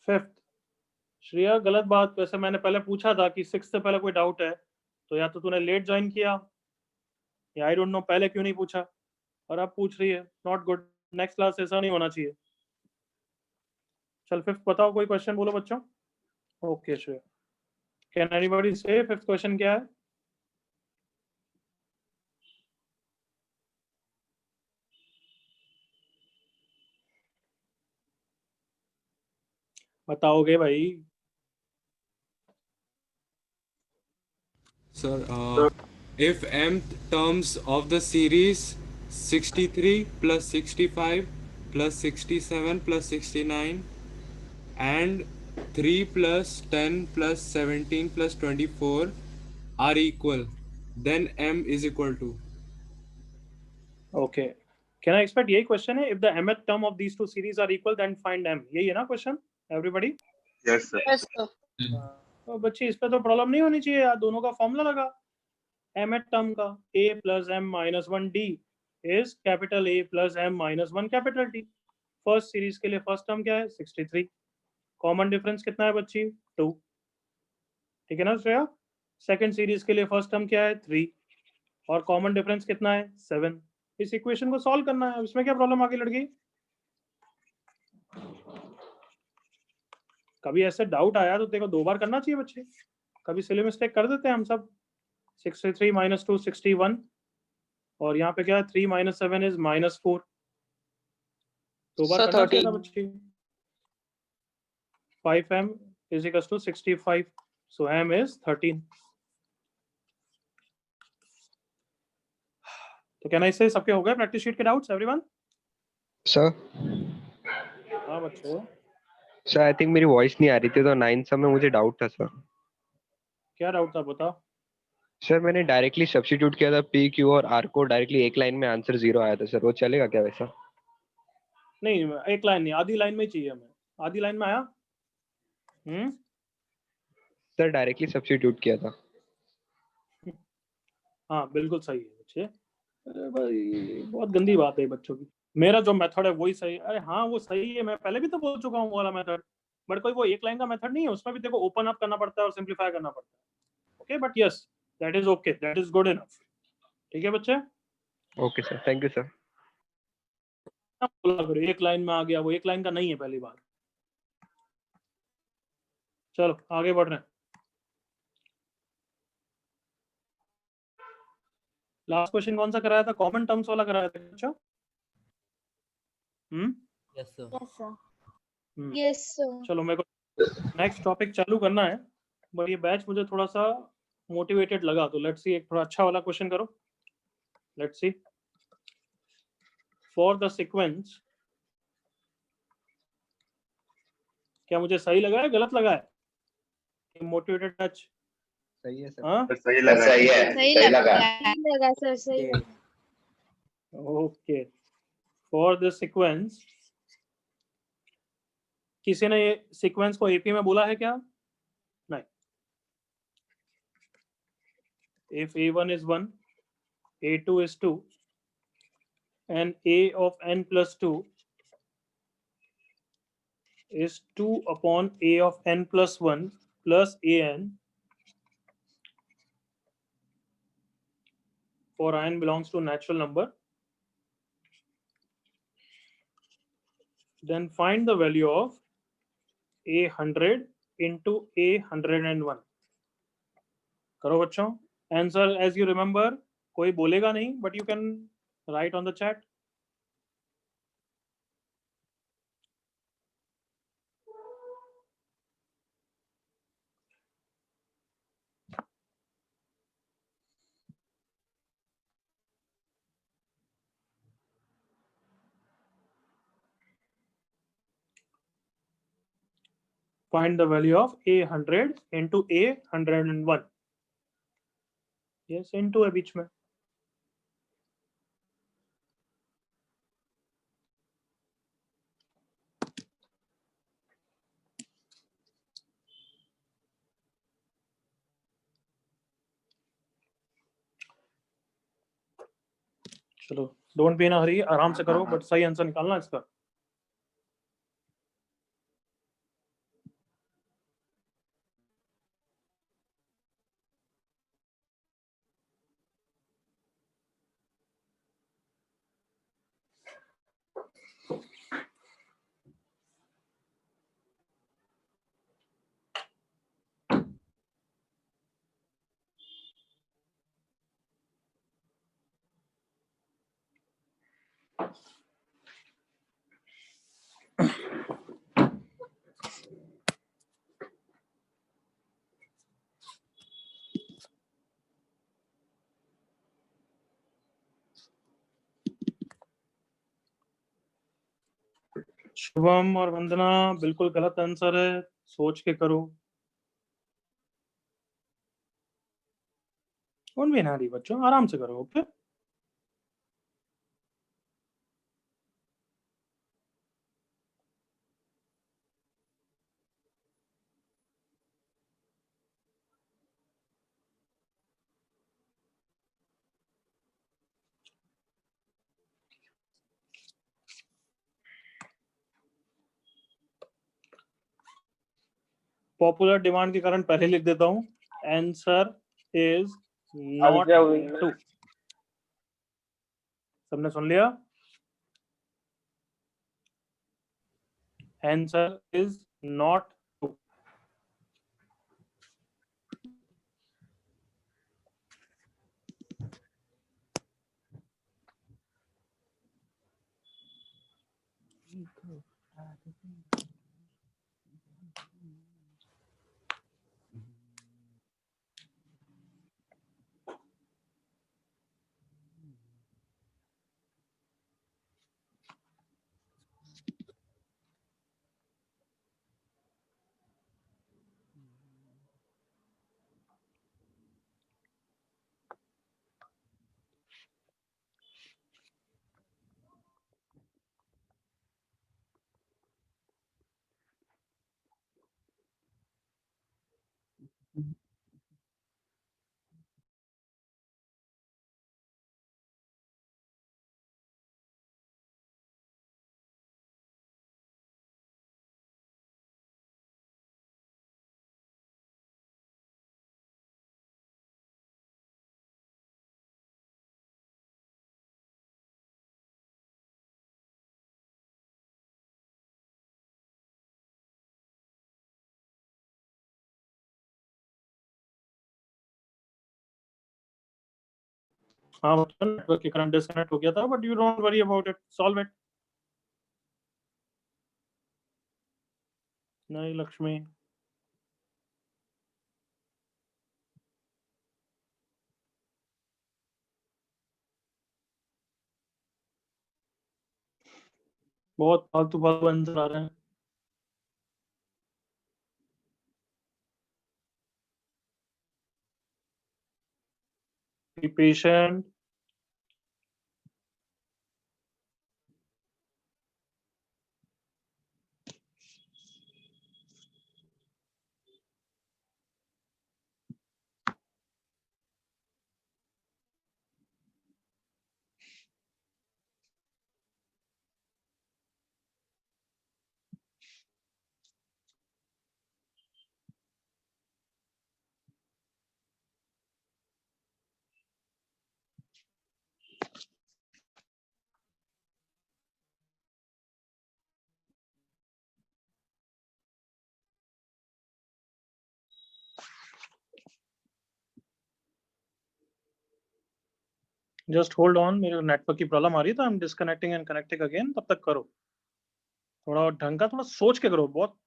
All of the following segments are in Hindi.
फिफ्थ, श्रेया गलत बात। वैसे मैंने पहले पूछा था कि सिक्स से पहले कोई डाउट है, तो या तो तूने लेट ज्वाइन किया या आई डोंट नो पहले क्यों नहीं पूछा, और अब पूछ रही है। नॉट गुड, नेक्स्ट क्लास ऐसा नहीं होना चाहिए। चल फिफ्थ बताओ, कोई क्वेश्चन बोलो बच्चों। ओके श्रेया, कैन एनीबॉडी से फिफ्थ क्वेश्चन क्या है? बताओगे भाई? Sir, if mth terms of the series 63 plus 65 plus 67 plus 69 and 3 plus 10 plus 17 plus 24 are equal, then m is equal to. Okay, can I expect यही क्वेश्चन है? If the mth term of these two series are equal then find m, यही है ना question everybody? Yes sir. Yes sir. तो बच्चे इस पे तो प्रॉब्लम नहीं होनी चाहिए यार, दोनों का फॉर्मूला लगा mth टर्म का, a plus m minus 1d is capital A plus m minus 1 capital D। First series के लिए फर्स्ट टर्म क्या है? 63। कॉमन डिफरेंस कितना है बच्ची? 2। ठीक है ना श्रेया? सेकंड सीरीज के लिए फर्स्ट टर्म क्या है? 3, और कॉमन डिफरेंस कितना है? 7। इस इक्वेशन को सॉल्व करना है, इसमें क्या प्रॉब्लम आगे लड़की? कभी ऐसे डाउट आया तो देखो 2 बार करना चाहिए बच्चे, कभी सिली मिस्टेक कर देते हैं हम सब। 63 माइनस 2 61, और यहाँ पे क्या है? 3 माइनस 7 इज माइनस 4। 2 बार करना चाहिए था बच्चे। 5m is equals to 65, so m is 13. तो कैन आई से सबके हो गए प्रैक्टिस शीट के डाउट्स एवरीवन? सर हाँ बच्चों। सर आई थिंक मेरी वॉइस नहीं आ रही थी, तो 9 सब में मुझे डाउट था सर। क्या डाउट था बताओ? सर मैंने डायरेक्टली सब्स्टिट्यूट किया था पी क्यू और आर को, डायरेक्टली एक लाइन में आंसर 0 आया था सर, वो चलेगा क्या वैसा? नहीं, एक लाइन नहीं, आधी लाइन में ही चाहिए हमें। आधी लाइन में आया? सर डायरेक्टली सब्स्टिट्यूट किया था। हाँ बिल्कुल सही है बच्चे। अरे भाई बहुत गंदी बात है बच्चों की। मेरा जो मेथड है वही सही। अरे हाँ वो सही है, मैं पहले भी तो बोल चुका हूँ वाला मेथड, बट कोई वो एक लाइन का मेथड नहीं है, उसमें भी देखो ओपन अप करना पड़ता है और सिंप्लीफाई करना पड़ता है। Okay but yes, that is okay, that is good enough. ठीक है बच्चे? Okay sir, thank you sir. बोला करो एक लाइन में आ गया, वो एक लाइन का नहीं है पहली बार। चलो आगे बढ़ रहे हैं। लास्ट क्वेश्चन कौन सा कराया था? कॉमन टर्म्स वाला कराया था अच्छा? Yes sir. Yes sir. Yes sir. चलो मेरे को नेक्स्ट टॉपिक चालू करना है, बट ये बैच मुझे थोड़ा सा मोटिवेटेड लगा, तो लेट्स सी एक थोड़ा अच्छा वाला क्वेश्चन करो। Let's see, for the sequence, क्या मुझे सही लगा है गलत लगा है? मोटिवेटेड टच सही है सर। हाँ सही लगा। सही लगा सर, सही लगा। ओके, फॉर द सीक्वेंस, किसी ने ये सीक्वेंस को एपी में बोला है क्या? नहीं। if a1 is 1, a2 is 2 and a of n plus 2 is 2 upon a of n plus 1 plus an for n belongs to natural number, then find the value of a100 into a101। करो बच्चों आंसर एज यू रिमेंबर, कोई बोलेगा नहीं but you can write on the chat. Find the value of a100 into a101। yes, into है बीच में। चलो डोंट बी इन अ हरी, आराम से करो, बट सही आंसर निकालना इसका। शुभम और वंदना बिल्कुल गलत आंसर है, सोच के करो। कौन भी ना रही बच्चों, आराम से करो। ओके पॉपुलर डिमांड के कारण पहले लिख देता हूं, आंसर इज नॉट 2। सबने सुन लिया? Answer is not 2। हाँ नेटवर्क के कारण डिस्कनेक्ट हो गया था, but you don't worry about it, solve it. नहीं लक्ष्मी, बहुत फालतू फालतू आंसर आ रहे हैं। Be patient. Just hold on, मेरे नेटवर्क की प्रॉब्लम आ रही है, तो I am disconnecting and connecting again. तब तक करो, थोड़ा ढंग का, थोड़ा सोच के करो। बहुत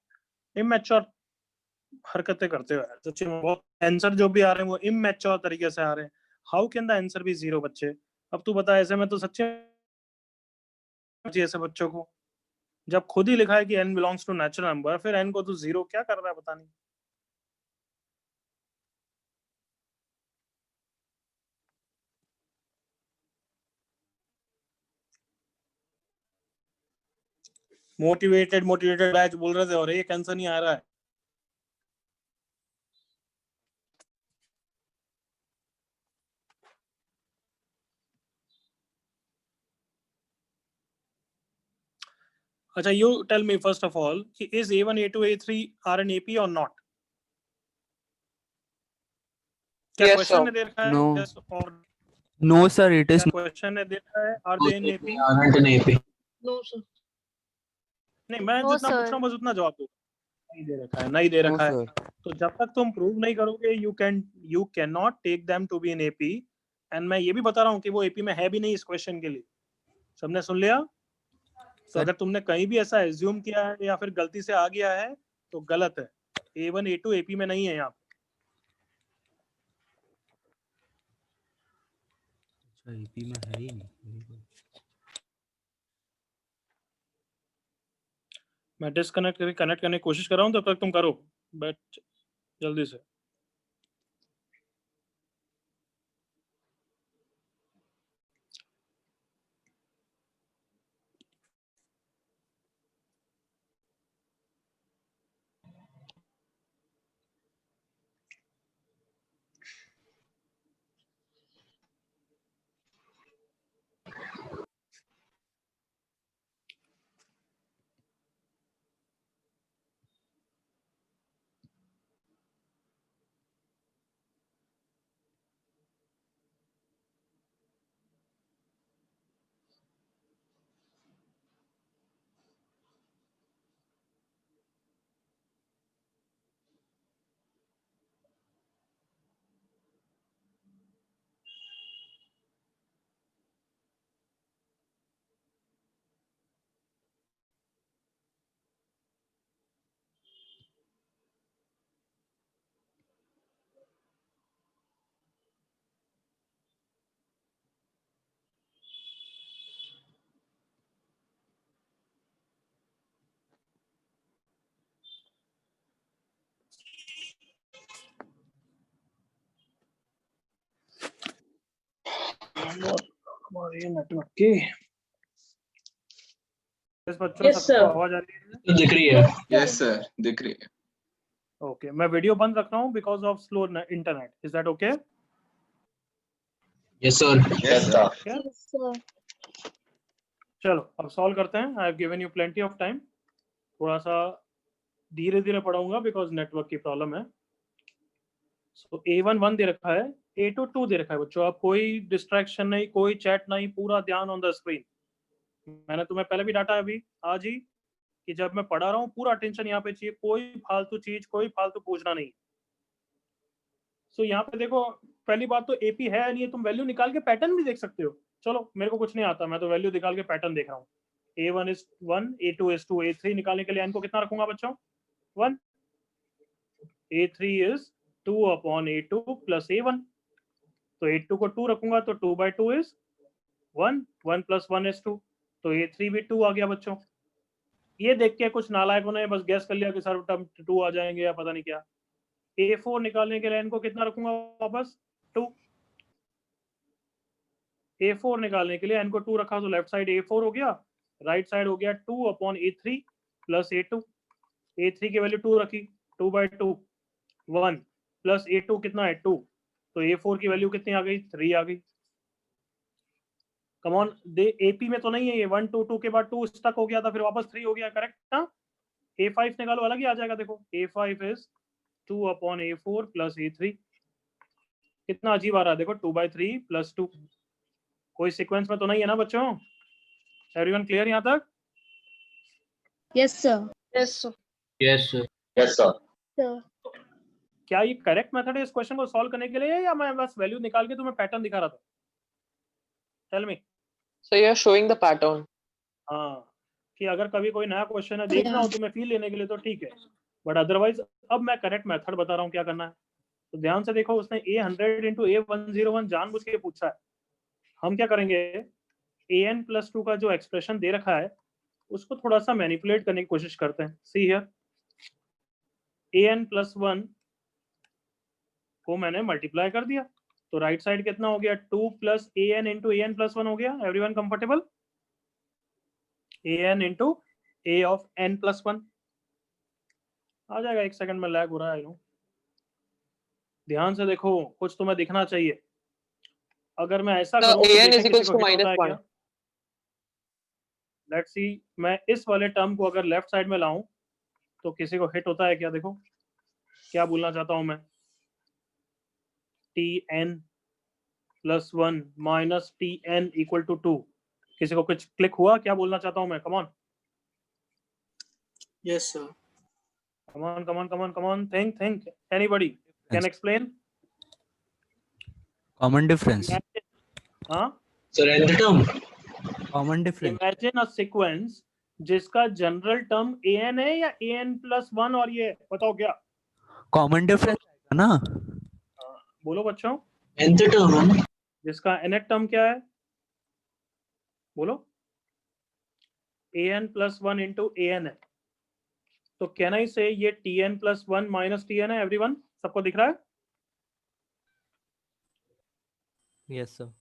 इमैच्योर हरकतें करते हो यार सच्ची में। बहुत आंसर जो भी आ रहे हैं वो इमैच्योर तरीके से आ रहे हैं। How can the answer be 0 बच्चे? अब तू बता, ऐसे में तो सच्चे ऐसे बच्चों को, जब खुद ही लिखा है कि n belongs to natural number, फिर n को तू 0 क्या कर रहा है पता नहीं। मोटिवेटेड बैच बोल रहे थे और एक आंसर नहीं आ रहा है। अच्छा, you tell me first of all, is A1, A2, A3 are an AP or not? क्या Yes, क्वेश्चन sir. ने दे रखा है? No. Yes or No, sir, it is क्या क्वेश्चन ने दे रखा है? Are they in AP? Aren't an AP. No, sir. नहीं, मैं No, जितना पूछ sir. रहा हूँ बस उतना जवाब दो। नहीं दे रखा है, नहीं दे no, रखा है। sir. तो जब तक तुम प्रूव नहीं करोगे, you cannot take them to be in AP। And मैं ये भी बता रहा हूँ कि वो AP में है भी नहीं इस क्वेश्चन के लिए। सबने सुन लिया? तो सर। अगर तुमने कहीं भी ऐसा एज्यूम किया है या फिर गलती से आ गया है तो गलत है। A1 A2 AP में नहीं है यहाँ पे। अच्छा ईपी में है ही नहीं। मैं डिस्कनेक्ट करके कनेक्ट करने की कोशिश कर रहा हूँ, तब तक तुम करो बट जल्दी से। हमारे नेटवर्क की इस बच्चों Yes, सबको sir. आवाज आ रही है? दिख रही है। यस सर, दिख रही है। ओके, मैं वीडियो बंद रख रहा हूँ because of slow internet. Is that okay? Yes, sir. Yes sir. Yes, sir. चलो अब सॉल्व करते हैं। I have given you plenty of time. थोड़ा सा धीरे धीरे पढ़ाऊंगा बिकॉज नेटवर्क की प्रॉब्लम है। सो A1 1 दे रखा है, A2 2 दे रखा है बच्चों। अब कोई डिस्ट्रैक्शन नहीं, कोई चैट नहीं, पूरा ध्यान ऑन द स्क्रीन। मैंने तुम्हें पहले भी डांटा है अभी आज ही कि जब मैं पढ़ा रहा हूँ पूरा अटेंशन यहाँ पे चाहिए, कोई फालतू चीज, कोई फालतू पूछना नहीं। सो यहाँ पे देखो, पहली बात तो AP है नहीं, तुम वैल्यू निकाल के पैटर्न भी देख सकते हो। चलो मेरे को कुछ नहीं आता, मैं तो वैल्यू निकाल के पैटर्न देख रहा हूँ। A1 is 1, A2 is 2, A3 निकालने के लिए n को कितना रखूंगा बच्चों? 1। A3 is 2 upon A2 plus A1। तो A2 को 2 रखूंगा तो 2/2 is 1, 1 plus 1 is 2। तो A3 भी 2 आ गया बच्चों। ये देख के कुछ नालायकों ने बस गैस कर लिया कि सर टर्म 2 आ जाएंगे या पता नहीं क्या। A4 निकालने के लिए n को कितना रखूंगा वापस? 2। A4 निकालने के लिए n को 2 रखा तो लेफ्ट साइड A4 हो गया, राइट साइड हो गया 2 upon A3 plus A2। A3 की वैल्यू 2 रखी, 2/2 1 प्लस A2 कितना है? 2। तो A4 की वैल्यू कितनी आ गई? 3 आ गई। कम ऑन, दे AP में तो नहीं है ये। 1 2 2 के बाद 2 स्टक हो गया था, फिर वापस 3 हो गया। करेक्ट ना? A5 निकालो, अलग ही आ जाएगा। देखो A5 is 2 upon A4 plus A3। कितना अजीब आ रहा है देखो, 2/3 plus 2। कोई सीक्वेंस में तो नहीं है ना बच्चों? एवरीवन क्लियर यहाँ तक? Yes, sir. Yes, sir. Yes, sir. Yes sir. Sir. क्या ये करेक्ट मेथड है इस क्वेश्चन को सॉल्व करने के लिए, या मैं बस वैल्यू निकाल के तुम्हें पैटर्न दिखा रहा था? Tell me. So you're showing the pattern. हाँ, कि अगर कभी कोई नया क्वेश्चन है देखना हो तुम्हें फील लेने के लिए तो ठीक है, बट अदरवाइज अब मैं करेक्ट मेथड बता रहा हूँ क्या करना है। तो ध्यान से देखो, उसने A100 into A101 जानबूझ के पूछा है। हम क्या करेंगे, an+2 का जो एक्सप्रेशन दे रखा है उसको थोड़ा सा मैनिपुलेट करने की कोशिश करते हैं। सी हियर, an+1 को मैंने मल्टीप्लाई कर दिया तो राइट साइड कितना हो गया? 2 plus an into an+1 हो गया। Everyone comfortable? an into a of n+1 आ जाएगा। एक सेकंड में लैग हो रहा है। ध्यान से देखो, कुछ तुम्हें दिखना चाहिए। अगर मैं ऐसा So करूं तो an is देखें equals किसी को to hit होता minus है 1. क्या? लेट्स सी, मैं इस वाले टर्म को अगर लेफ्ट साइड में लाऊं तो किसी को हिट होता है क्या? देखो क्या बोलना चाहता हूं मैं, Tn+1 minus Tn equal to 2। किसी को कुछ क्लिक हुआ? क्या बोलना चाहता हूं मैं? कम on, Yes, sir. come on, think, anybody can explain? Common difference. हाँ, Sir, nth term. Common difference imagine a sequence जिसका जनरल टर्म an है या an+1 और ये बताओ क्या? कॉमन डिफरेंस है ना बोलो बच्चों, nth term है ना? जिसका nth टर्म क्या है? बोलो। an+1 into an है, तो कैन आई से ये tn+1 माइनस tn है? एवरीवन, सबको दिख रहा है? यस सर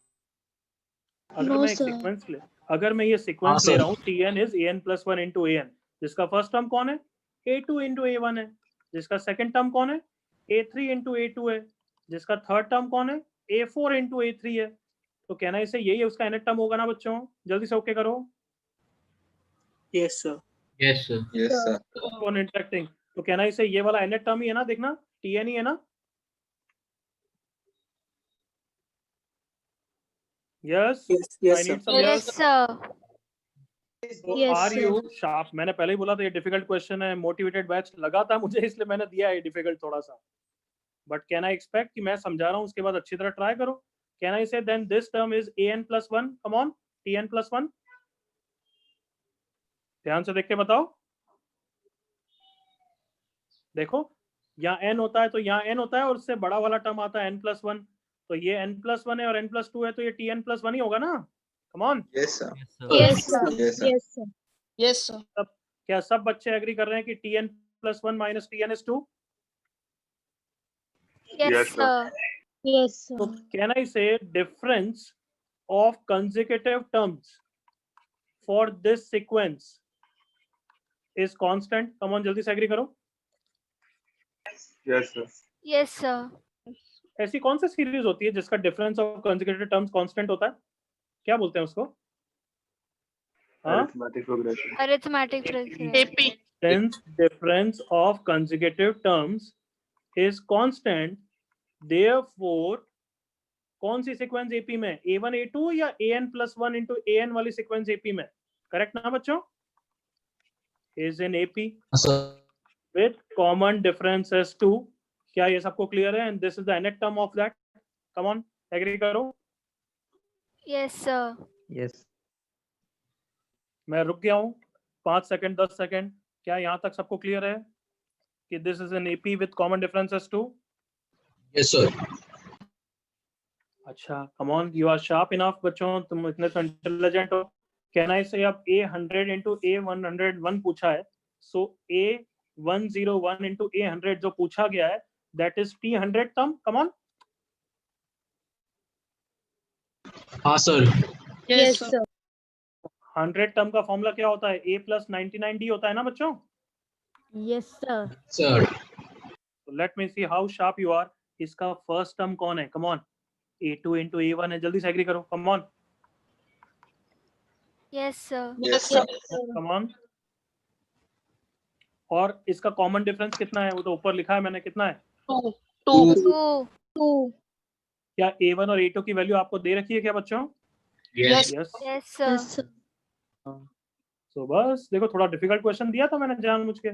अगर No, मैं एक sir. सीक्वेंस ले अगर मैं ये हाँ, सीक्वेंस ले sir. रहा हूँ, tn is an+1 into an, जिसका फर्स्ट टर्म कौन है? a2 into a1 है, जिसका सेकंड टर्म कौन है? a3 into a2 है, जिसका थर्ड टर्म कौन है? a4 into a3 है। तो कहना इसे यही उसका nth टर्म होगा ना बच्चों? जल्दी से ओके करो। Yes, sir. Yes, sir. Yes, sir. कौन इंटरेक्टिंग? तो कहना इसे ये वाला nth टर्म ही है ना, देखना tn ही है ना? Yes, Yes, yes, I sir. Need some Yes, yes. sir. तो Yes, are you sir. Sharp? मैंने पहले ही बोला था ये डिफिकल्ट क्वेश्चन है, मोटिवेटेड बैच लगा था मुझे, इसलिए मैंने दिया है डिफिकल्ट थोड़ा सा। बट कैन आई एक्सपेक्ट कि मैं समझा रहा हूँ उसके बाद अच्छी तरह ट्राई करो। Can I say then this term is an+1, come on, tn+1। ध्यान से देख के बताओ। देखो, यहाँ n होता है तो यहाँ n होता है और उससे बड़ा वाला टर्म आता है n+1, तो ये n+1 है और n+2 है तो ये tn+1 ही होगा ना? कम on. Yes, sir. Yes, sir. Yes, sir. Yes, sir. Yes, sir. क्या सब बच्चे एग्री कर रहे हैं कि tn+1 minus tn is 2? Yes, sir. Yes, sir. So can I say difference of consecutive terms for this sequence is constant? Come on, जल्दी से agree करो। Yes, sir. Yes, sir. ऐसी कौन सी सीरीज होती है जिसका difference of consecutive terms constant होता है? क्या बोलते हैं उसको? हाँ? Arithmetic progression. Arithmetic progression. AP. Since difference of consecutive terms is constant, therefore कौन सी सीक्वेंस एपी में? a1 a2 या an+1 into an वाली सीक्वेंस एपी में? करेक्ट ना बच्चों? is in AP Sir. with common difference as 2। क्या ये सबको क्लियर है? and this is the nth term of that। come on, agree करो। Yes, sir. Yes. मैं रुक गया हूँ 5 सेकंड 10 सेकंड। क्या यहाँ तक सबको क्लियर है कि this is an AP with common difference as 2? Yes, sir. अच्छा, come on, you are sharp enough बच्चों, तुम इतने तो इंटेलिजेंट हो। कैन आई से अब a100 into a101 पूछा है, सो a101 into a100 जो पूछा गया है that is t100 term. Come on, हाँ, sir. Yes, sir. 100 टर्म का फॉर्मूला क्या होता है? a plus 99d होता है ना बच्चों? Yes, sir. Sir. Let me see how sharp you are. इसका फर्स्ट टर्म कौन है? Come on, a2 into a1 है, जल्दी से एग्री करो। कम on, Yes, sir. Yes, sir. Come on. और इसका कॉमन डिफरेंस कितना है? वो तो ऊपर लिखा है मैंने, कितना है? 2. 2. क्या a1 और a2 की वैल्यू आपको दे रखी है क्या बच्चों? Yes. Yes. Yes, sir. Yes, sir. तो बस देखो, थोड़ा डिफिकल्ट क्वेश्चन दिया था मैंने जानबूझ के।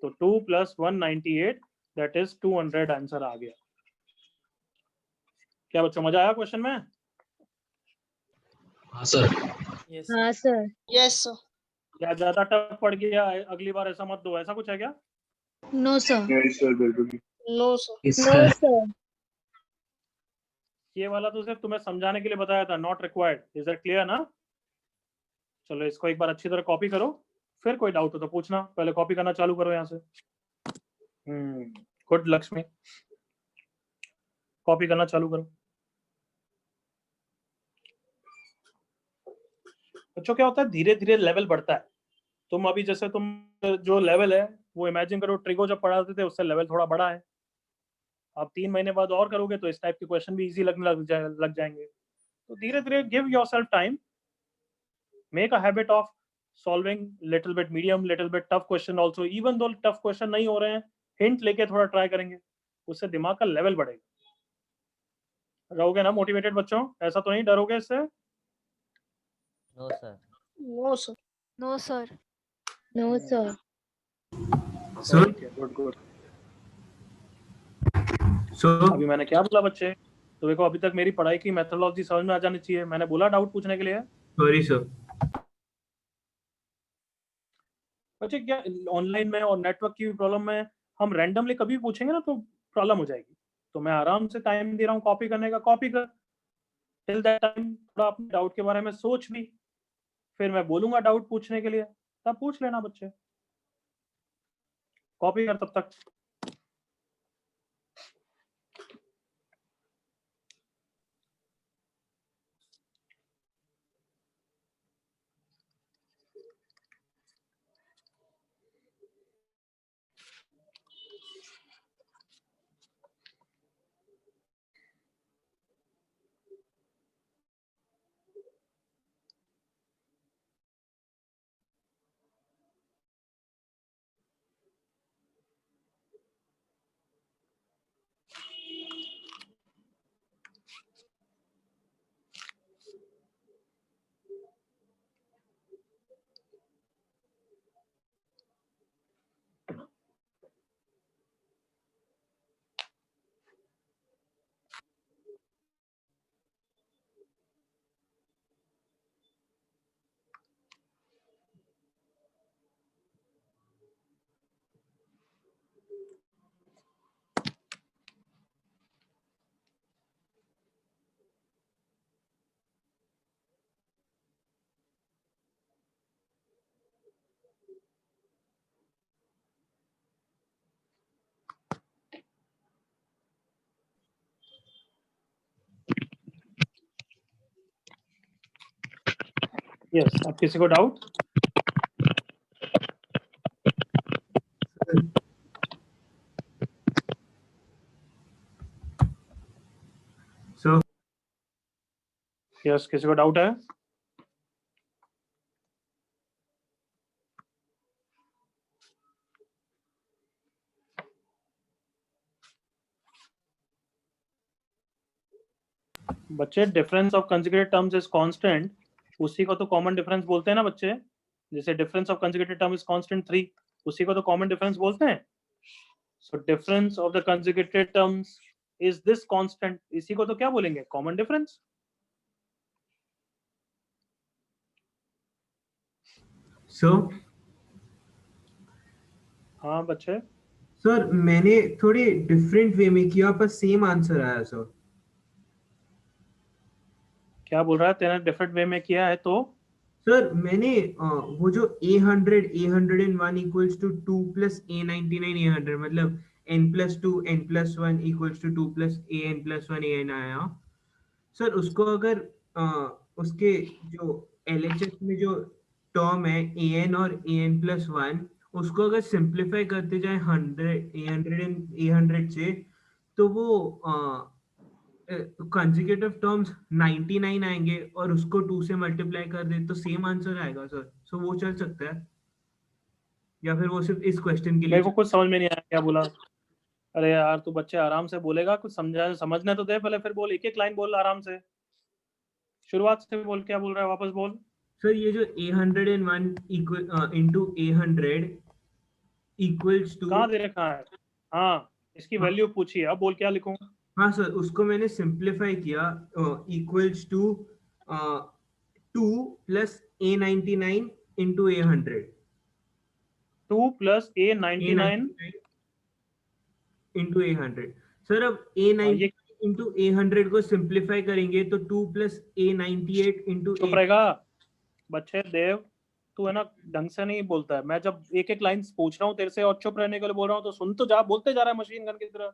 तो 2 + 198 दैट इज 200 आंसर आ गया। क्या बच्चों मजा आया क्वेश्चन में? हाँ, sir. हाँ, sir. Yes, sir. या ज्यादा टफ पड़ गया, अगली बार ऐसा मत दो, ऐसा कुछ है क्या? No, sir. Yes, sir. बिल्कुल। No, sir. Yes, No, sir. sir. ये वाला तो सिर्फ तुम्हें समझाने के लिए बताया था, not required. Is that clear ना? चलो इसको एक बार अच्छी तरह कॉपी करो, फिर कोई डाउट हो तो पूछना। पहले कॉपी करना चालू करो यहाँ से। गुड लक्ष्मी, कॉपी करना चालू करो। बच्चों क्या होता है, धीरे धीरे लेवल बढ़ता है। तुम अभी जैसे तुम जो लेवल है वो इमेजिन करो, ट्रिगो जब पढ़ाते थे उससे लेवल थोड़ा बड़ा है। अब 3 महीने बाद और करोगे तो इस टाइप के क्वेश्चन भी इजी लगने लग जाएंगे। तो धीरे धीरे give yourself time, make a habit of solving little bit medium, little bit tough question also. Even though tough question नहीं हो रहे हैं, हिंट लेके थोड़ा ट्राई करेंगे, उससे दिमाग का लेवल बढ़ेगा। रहोगे ना मोटिवेटेड बच्चों? ऐसा तो नहीं डरोगे इससे? No sir. No, sir. No, sir. No, sir. Sir. Good good. So, अभी मैंने क्या बोला बच्चे? तो देखो, अभी तक मेरी पढ़ाई की मेथोडोलॉजी समझ में आ जानी चाहिए। मैंने बोला डाउट पूछने के लिए। sorry, sir. बच्चे क्या ऑनलाइन में और नेटवर्क की भी प्रॉब्लम है, हम रैंडमली कभी भी पूछेंगे ना तो प्रॉब्लम हो जाएगी। तो मैं आराम से टाइम दे रहा हूँ कॉपी करने का, कॉपी कर, टिल दैट टाइम थोड़ा अपने डाउट के बारे में सोच भी, फिर मैं बोलूंगा डाउट पूछने के लिए, तब पूछ लेना बच्चे, कॉपी कर तब तक। यस, अब किसी को डाउट? So यस, किसी को डाउट है? बच्चे difference of conjugated terms is constant, उसी को तो कॉमन डिफरेंस बोलते हैं ना बच्चे। जैसे difference of conjugated term is constant 3, उसी को तो कॉमन डिफरेंस बोलते हैं। So difference of the conjugated terms is this constant, इसी को तो क्या बोलेंगे? Common difference. हाँ बच्चे, सर मैंने थोड़े डिफरेंट वे में किया पर सेम आंसर आया सर। क्या बोल रहा है? तेरा डिफरेंट वे में किया है तो? सर मैंने वो जो a101 equals to 2 plus a99 a100 मतलब n+2 n+1 equals to 2 plus an+1 an आया सर। उसको अगर उसके जो LHS में जो टर्म है an और an+1 उसको अगर सिंप्लीफाई करते जाए 100 से तो वो कंसेक्यूटिव टर्म्स 99 आएंगे और उसको 2 से मल्टीप्लाई कर दे तो सेम आंसर आएगा सर। सो वो चल सकता है या फिर वो सिर्फ इस क्वेश्चन के लिए? मेरे को कुछ समझ में नहीं आया क्या बोला। अरे यार तू बच्चे आराम से बोलेगा, कुछ समझने तो दे पहले, फिर बोल, एक एक लाइन बोल आराम से, शुरुआत से बोल। क्या बोल रहा है वापस बोल। सर ये जो a101 equal into a100 equals to, कहाँ दे रखा है? हाँ, इसकी वैल्यू पूछी है, अब बोल क्या लिखूं? हाँ सर उसको मैंने सिंप्लीफाई किया equals to 2 plus a99 into a100। 2 plus a99 into a100 sir. अब a99 इंटू a100 को सिंप्लीफाई करेंगे तो 2 प्लस a98 इंटू चुप रहेगा बच्चे। देव तू है ना ढंग से नहीं बोलता है। मैं जब एक एक लाइन पूछ रहा हूँ तेरे से और चुप रहने के लिए बोल रहा हूँ तो सुन तो जा, बोलते जा रहा है मशीन गन की तरह।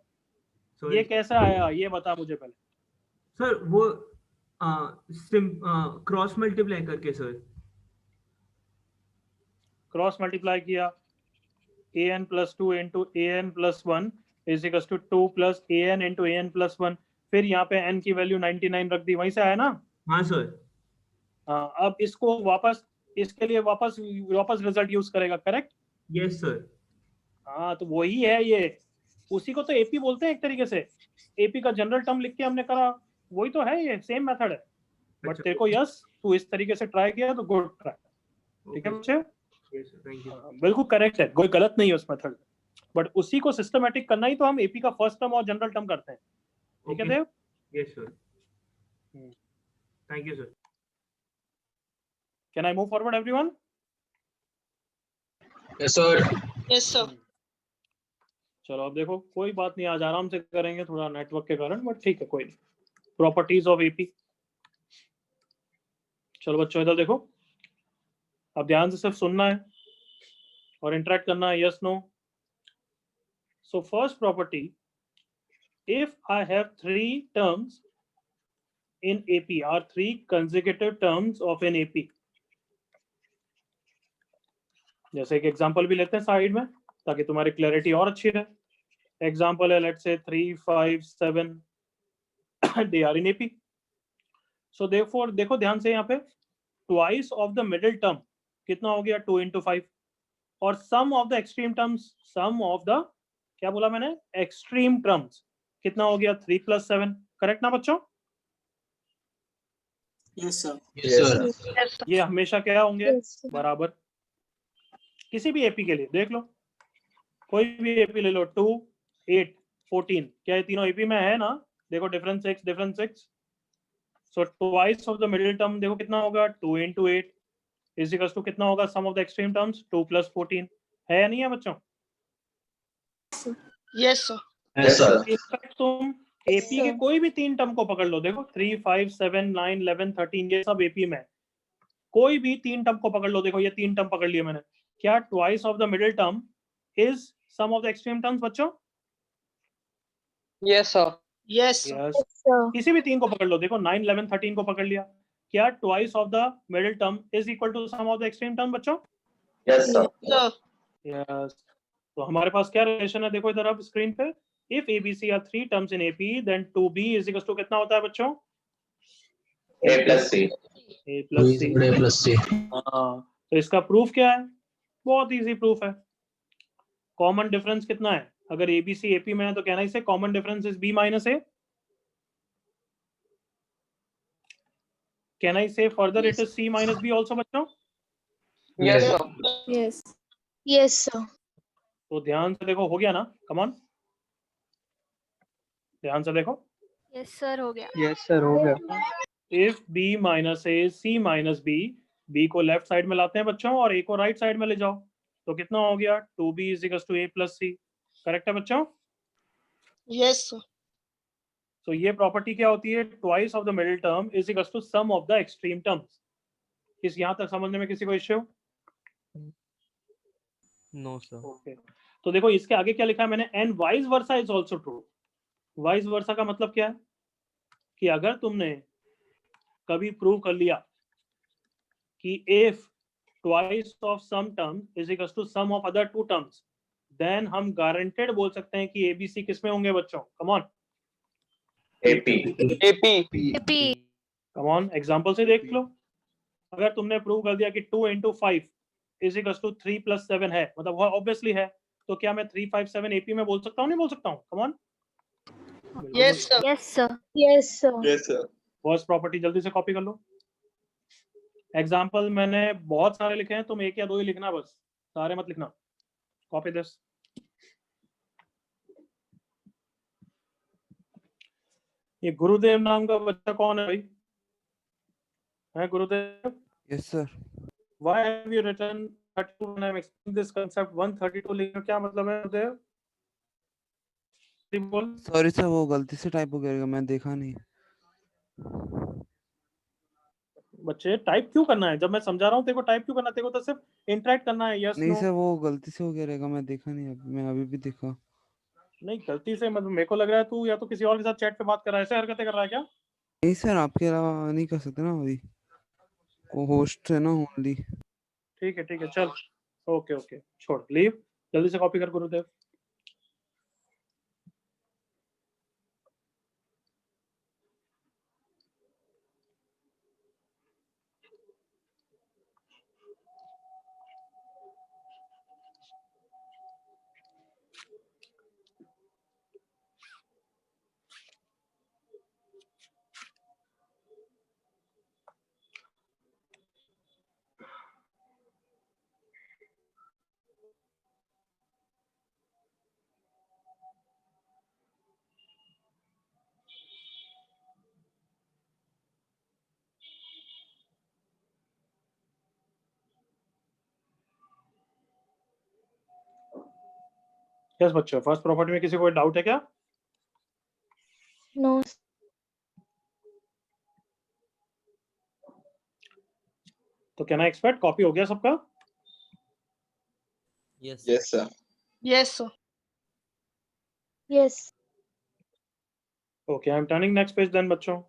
ये कैसा आया ये बता मुझे पहले। सर वो क्रॉस मल्टीप्लाई करके सर। क्रॉस मल्टीप्लाई किया, an+2 into an+1 is equals to 2 plus an into an+1, फिर यहाँ पे n की वैल्यू 99 रख दी, वहीं से आया ना? हाँ सर। हाँ, अब इसको वापस, इसके लिए वापस रिजल्ट यूज करेगा, करेक्ट? Yes sir. हाँ तो वही है ये, उसी को तो एपी बोलते हैं एक तरीके से। एपी का जनरल टर्म लिख के हमने करा, वही तो है, ये सेम मेथड है। बट तेरे को यस तू इस तरीके से ट्राई किया तो गुड ट्राई। ठीक है बच्चे? बिल्कुल करेक्ट है, कोई गलत नहीं है उस मेथड। बट उसी को सिस्टमैटिक करना ही तो हम एपी का फर्स्ट टर्म और जनरल टर्म करते हैं। ठीक है Dev? Yes sir. Thank you sir. Can I move forward everyone? Yes, sir. Yes, sir. चलो अब देखो, कोई बात नहीं, आज आराम से करेंगे थोड़ा नेटवर्क के कारण, बट ठीक है, कोई नहीं। Properties of AP. चलो बच्चों इधर देखो, अब ध्यान से सिर्फ सुनना है और इंटरेक्ट करना है, yes no. So first property, if I have 3 terms in AP, are 3 consecutive terms of an AP। जैसे एक एग्जांपल भी लेते हैं साइड में ताकि तुम्हारी क्लैरिटी और अच्छी रहे। एग्जांपल है, let's say 3, 5, 7 they are in AP। so therefore देखो ध्यान से, यहाँ पे twice of the middle term कितना हो गया, 2 into 5, और sum of the extreme terms, sum of the, क्या बोला मैंने, extreme terms कितना हो गया, 3 plus 7। करेक्ट ना बच्चों? Yes, sir. Yes, sir. Yes, sir. ये हमेशा क्या होंगे, Yes, sir. बराबर। किसी भी एपी के लिए देख लो, कोई भी एपी ले लो, 2, 8, 14, क्या ये तीनों एपी में है ना? देखो difference 6, difference 6। So twice of the middle term देखो कितना होगा, 2 into 8 इज इक्वल्स टू कितना होगा, sum of the extreme terms 2 plus 14। है या नहीं है बच्चों? Yes, sir. Yes, sir. In fact तुम एपी के sir. कोई भी 3 टर्म को पकड़ लो, देखो 3, 5, 7, 9, 11, 13, ये सब एपी में है। कोई भी 3 टर्म को पकड़ लो, देखो ये 3 टर्म पकड़ लिए मैंने, क्या twice of the middle term is sum of the extreme terms बच्चों? Yes, sir. Yes, sir. Yes. Yes, sir. किसी भी 3 को पकड़ लो, देखो 9, 11, 13 को पकड़ लिया, क्या twice of the middle term is equal to sum of the extreme term बच्चों? Yes, sir. Sir. यस। तो हमारे पास क्या रिलेशन है, देखो इधर अब स्क्रीन पे, if ABC are 3 terms in AP then 2B is equal to कितना होता है बच्चों? A plus C. A plus C। A plus C. हाँ, तो इसका प्रूफ क्या है? बहुत इजी प्रूफ है। कॉमन डिफरेंस कितना है? अगर ABC AP में है तो कहना इसे common difference is B minus A। Can I say further it is C minus B also बच्चों? Yes, sir. Yes. Yes, sir. तो ध्यान से देखो, हो गया ना? कम ऑन, ध्यान से देखो। Yes, sir. हो गया. यस सर, हो गया। If B minus A C minus B, B को लेफ्ट साइड में लाते हैं बच्चों और A को राइट साइड में ले जाओ, तो कितना हो गया, 2B is equals to A plus C। Correct है बच्चों? Yes, sir. तो ये प्रॉपर्टी क्या होती है, twice of the middle term is equals to sum of the extreme terms. किस यहाँ तक समझने में किसी को इश्यू? No, sir. ओके, तो देखो इसके आगे क्या लिखा है मैंने, and vice versa is also true. Vice versa का मतलब क्या है कि अगर तुमने कभी प्रूव कर लिया कि if twice of some term is equals to sum of other 2 terms, then हम गारंटेड बोल सकते हैं कि ABC किस में होंगे बच्चों? Come on, AP. AP. Come on, example से देख लो। अगर तुमने प्रूव कर दिया कि 2 into 5 is equals to 3 plus 7 है, मतलब वो ऑब्वियसली है, तो क्या मैं 3, 5, 7 AP में बोल सकता हूँ? नहीं बोल सकता हूँ? कम on. Yes, sir. Yes, sir. Yes, sir. Yes, sir. First property जल्दी से कॉपी कर लो। एग्जाम्पल मैंने बहुत सारे लिखे हैं, तुम 1 या 2 ही लिखना, बस सारे मत लिखना। Copy this. ये गुरुदेव नाम का बच्चा कौन है भाई? है गुरुदेव? Yes, sir. Why have you written 32 when I'm explaining this concept? 132 लिखने का क्या मतलब है गुरुदेव? बोल। Sorry sir, वो गलती से टाइप हो गया, मैं देखा नहीं। बच्चे टाइप क्यों करना है? जब मैं समझा रहा हूँ तेरे को टाइप क्यों करना है? तेरे को तो सिर्फ इंटरेक्ट करना है, यस नहीं नो। सर, वो गलती से हो गया रहेगा, मैं देखा नहीं, मैं अभी भी देखा। नहीं गलती से, मतलब मेरे को लग रहा है तू या तो किसी और के साथ चैट पे बात कर रहा है, ऐसे हरकतें कर रहा है क्या? नहीं सर, आपके अलावा नहीं कर सकते ना, अभी वो होस्ट है ना ओनली। ठीक है चल, ओके ओके, छोड़, लीव। जल्दी से कॉपी कर गुरुदेव। यस बच्चों, फर्स्ट प्रॉपर्टी में किसी को डाउट है क्या? No. तो कैन आई एक्सपेक्ट कॉपी हो गया सबका? Yes, sir. Yes, sir. Yes. Okay, I am turning next page then बच्चों।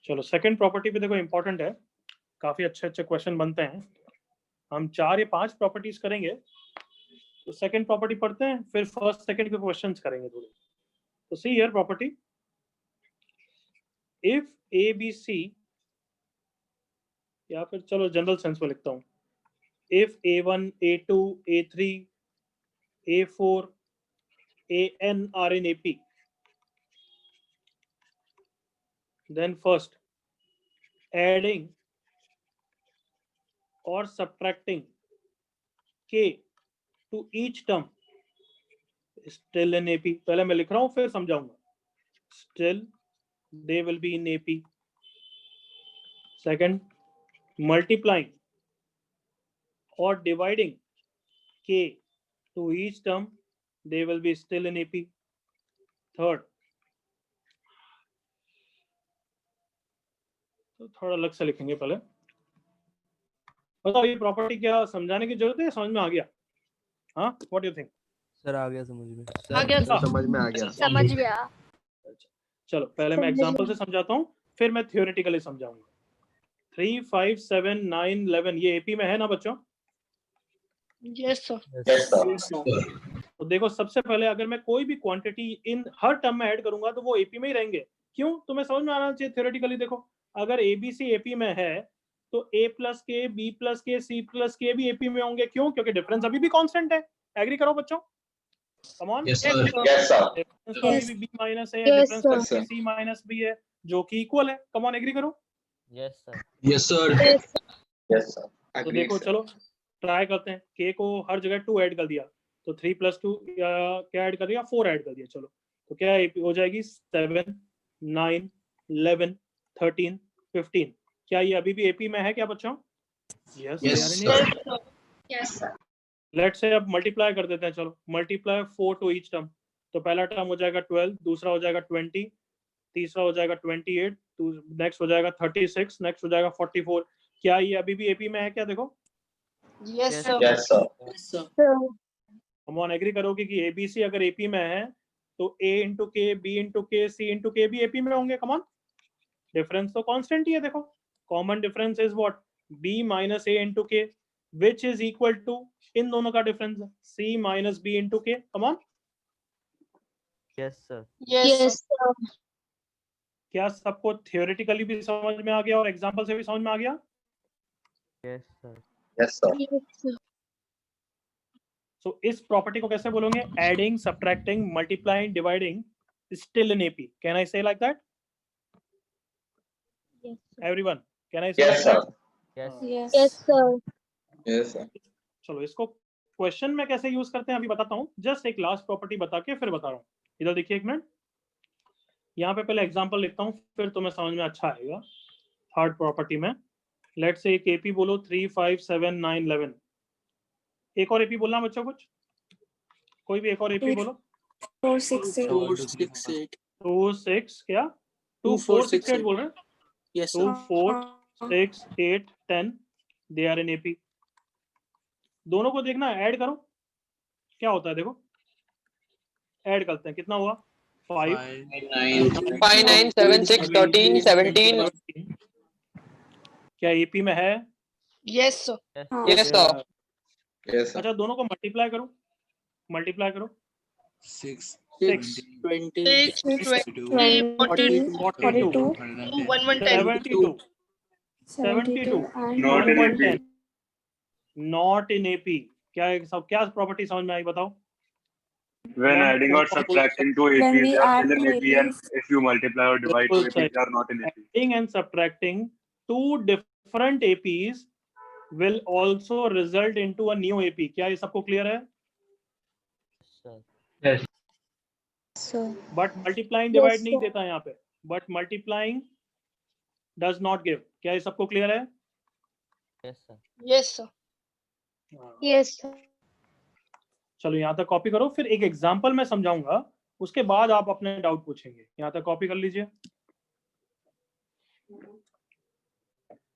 चलो सेकंड प्रॉपर्टी पे देखो, इंपॉर्टेंट है, काफी अच्छे अच्छे क्वेश्चन बनते हैं। हम 4 या 5 प्रॉपर्टीज करेंगे, तो सेकंड प्रॉपर्टी पढ़ते हैं, फिर फर्स्ट सेकंड के क्वेश्चंस करेंगे थोड़े। तो see here property, if A B C, या फिर चलो जनरल सेंस में लिखता हूँ, इफ A1, A2, A3, A4, AN are in AP, then first adding or subtracting K to each term still in AP। पहले मैं लिख रहा हूँ फिर समझाऊंगा। Still they will be in AP। Second, multiplying or dividing K to each term, they will be still in AP। Third, तो थोड़ा अलग से लिखेंगे पहले। बताओ ये प्रॉपर्टी क्या समझाने की जरूरत है, समझ में आ गया? हाँ, what do you think? Sir आ गया समझ में। आ गया सर। समझ में आ गया। समझ गया। चलो पहले मैं समझ एग्जांपल गया। से समझाता हूँ, फिर मैं थियोरेटिकली समझाऊंगा। 3, 5, 7, 9, 11 ये एपी में है ना बच्चों? Yes, sir. Yes, sir. तो देखो, सबसे पहले अगर मैं कोई भी क्वांटिटी इन हर टर्म में ऐड करूंगा तो वो एपी में ही रहेंगे। क्यों? तुम्हें समझ में आना चाहिए थियोरेटिकली। देखो, अगर एबीसी एपी में है तो ए plus K, B plus K, C plus के भी एपी में होंगे। क्यों? क्योंकि डिफरेंस अभी भी कांस्टेंट है। एग्री करो बच्चों? Come on. Yes, sir. Yes, sir. Difference तो अभी भी बी माइनस है, Yes, डिफरेंस तो sir. सी माइनस बी है, जो कि इक्वल है। कम ऑन, एग्री करो। Yes, sir. Yes, sir. Yes. Yes, sir. तो Agreed, देखो, sir. चलो ट्राई करते हैं। के को हर जगह 2 ऐड कर दिया, तो 3 + 2 क्या ऐड कर दिया? 4 ऐड कर दिया। चलो, तो क्या हो जाएगी? 7, 9, 11, 13, 15। क्या ये अभी भी एपी में है क्या बच्चों? Yes, Yes, they are in sir. AP। Yes, sir. Let's say अब मल्टीप्लाई कर देते हैं। चलो, मल्टीप्लाई 4 टू ईच टर्म। तो पहला टर्म हो जाएगा 12, दूसरा हो जाएगा 20, तीसरा हो जाएगा 28, नेक्स्ट हो जाएगा 36, नेक्स्ट हो जाएगा 44। क्या ये अभी भी एपी में है क्या? देखो, Yes, sir. Yes, sir. So, हम ऑन एग्री करोगे कि एबीसी अगर एपी में है तो A into K, B into K, C into K भी एपी में होंगे। कम ऑन, डिफरेंस तो कांस्टेंट ही है। देखो, common difference is what? B minus A into K, which is equal to, इन दोनों का difference C minus B into K. Come on, Yes, sir. Yes, yes, sir. sir. क्या सबको थियोरेटिकली भी समझ में आ गया और एग्जांपल से भी समझ में आ गया? Yes, sir. Yes, sir. Yes, sir. सो इस प्रॉपर्टी को कैसे बोलोगे? Adding, subtracting, multiplying, dividing still in AP. Can I say like that? Yes, sir. Everyone, can I say Yes, like sir. That? Yes. Yes, sir. Yes, sir. चलो, इसको क्वेश्चन में कैसे यूज करते हैं अभी बताता हूँ। जस्ट एक लास्ट प्रॉपर्टी बता के फिर बता रहा हूँ। इधर देखिए एक मिनट, यहाँ पे पहले एग्जांपल लिखता हूँ, फिर तुम्हें समझ में अच्छा आएगा। थर्ड प्रॉपर्टी में लेट्स से एक एपी बोलो 3, 5, 7, 9, 11। एक और एपी बोलना बच्चों, कुछ कोई भी एक और एपी बोलो। 4, 6, 8. 4, 6, 8. 2, 6 क्या? 2, 4, 6, 8 बोल रहे हैं? Yes, 2, 4, 6, 8, 10 they are in AP. दोनों को देखना, ऐड करो क्या होता है। देखो, ऐड करते हैं, कितना हुआ? 5, 5, 9, 7, 6, 13, 17. क्या एपी में है? Yes, sir. Yes, sir. Yes, sir. अच्छा, दोनों को मल्टीप्लाई करो, मल्टीप्लाई करो। 6, 6, 20, 6, 22, 20, 42, 72, 72 Not in AP. Not in AP. क्या सब, क्या प्रॉपर्टी समझ में आई बताओ? When adding or subtracting to AP, When we they are add still in to AP, and if you multiply or divide to AP, they are not in AP. Adding and subtracting two different APs will also result into a new AP। क्या ये सबको क्लियर है? sir. Sir. But multiplying Yes, divide नहीं sir. देता यहाँ पे, but multiplying does not give. क्या ये सबको क्लियर है? Yes, sir. Yes, sir. Yes, sir. चलो यहाँ तक कॉपी करो, फिर एक एग्जांपल मैं समझाऊंगा, उसके बाद आप अपने डाउट पूछेंगे। यहाँ तक कॉपी कर लीजिए।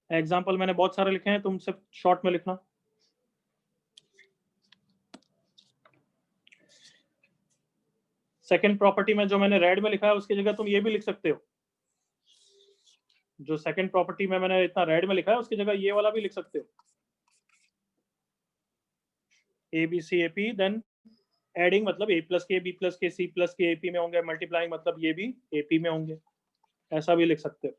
एग्जांपल मैंने बहुत सारे लिखे हैं, तुम सिर्फ शॉर्ट में लिखना। सेकंड प्रॉपर्टी में जो मैंने रेड में लिखा है उसकी जगह तुम ये भी लिख सकते हो। जो सेकंड प्रॉपर्टी में मैंने इतना रेड में लिखा है उसकी जगह ये वाला भी लिख सकते हो। A B C A P, then adding मतलब A plus K B plus K C plus के ए पी में होंगे, मल्टीप्लाइंग मतलब ये भी ए पी में होंगे, ऐसा भी लिख सकते हो।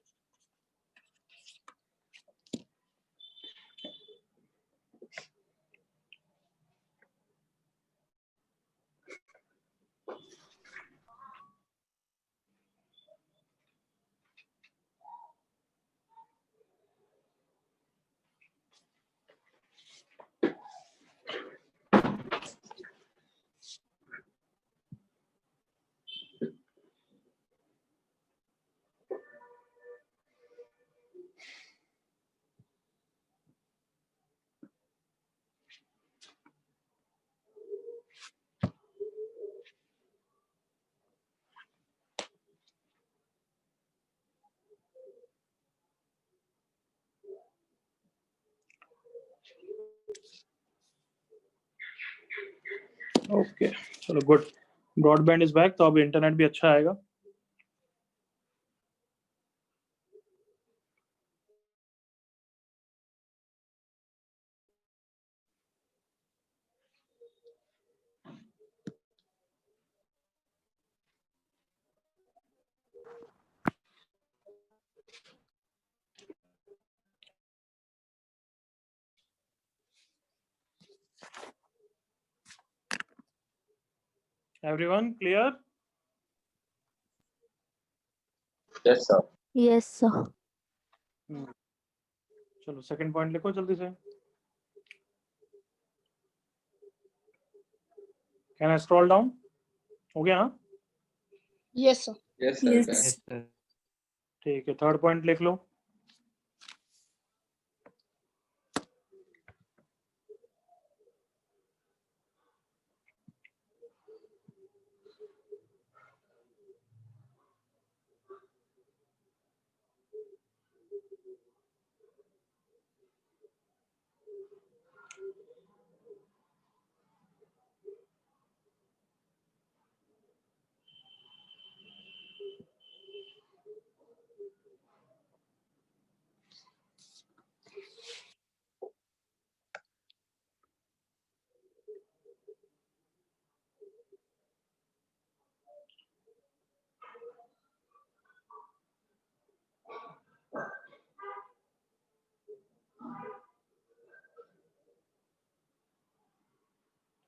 ओके चलो गुड, ब्रॉडबैंड इज बैक, तो अब इंटरनेट भी अच्छा आएगा। Everyone clear? Yes, sir. Yes, sir. चलो सेकंड पॉइंट लिखो जल्दी से। Can I scroll down? हो गया ना? Yes, sir. Yes, sir. Yes. Yes. Yes, sir. ठीक है, थर्ड पॉइंट लिख लो।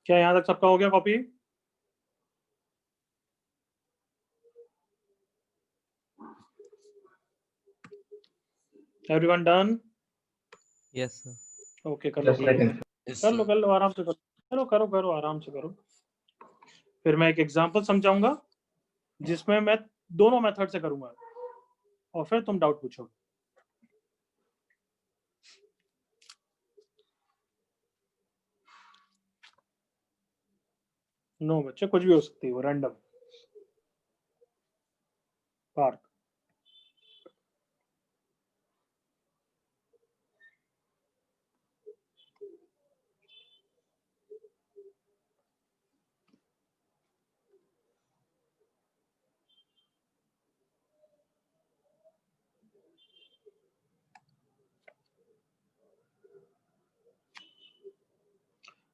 क्या यहाँ तक सबका हो गया copy? Everyone done? Yes, sir. Okay कर लो Yes, कर लो Yes, कर लो sir. कर लो, आराम से करो, करो करो करो आराम से करो। फिर मैं एक एग्जांपल समझाऊंगा जिसमें मैं दोनों मेथड से करूंगा और फिर तुम डाउट पूछो। नो बच्चे, कुछ भी हो सकती है, वो random park.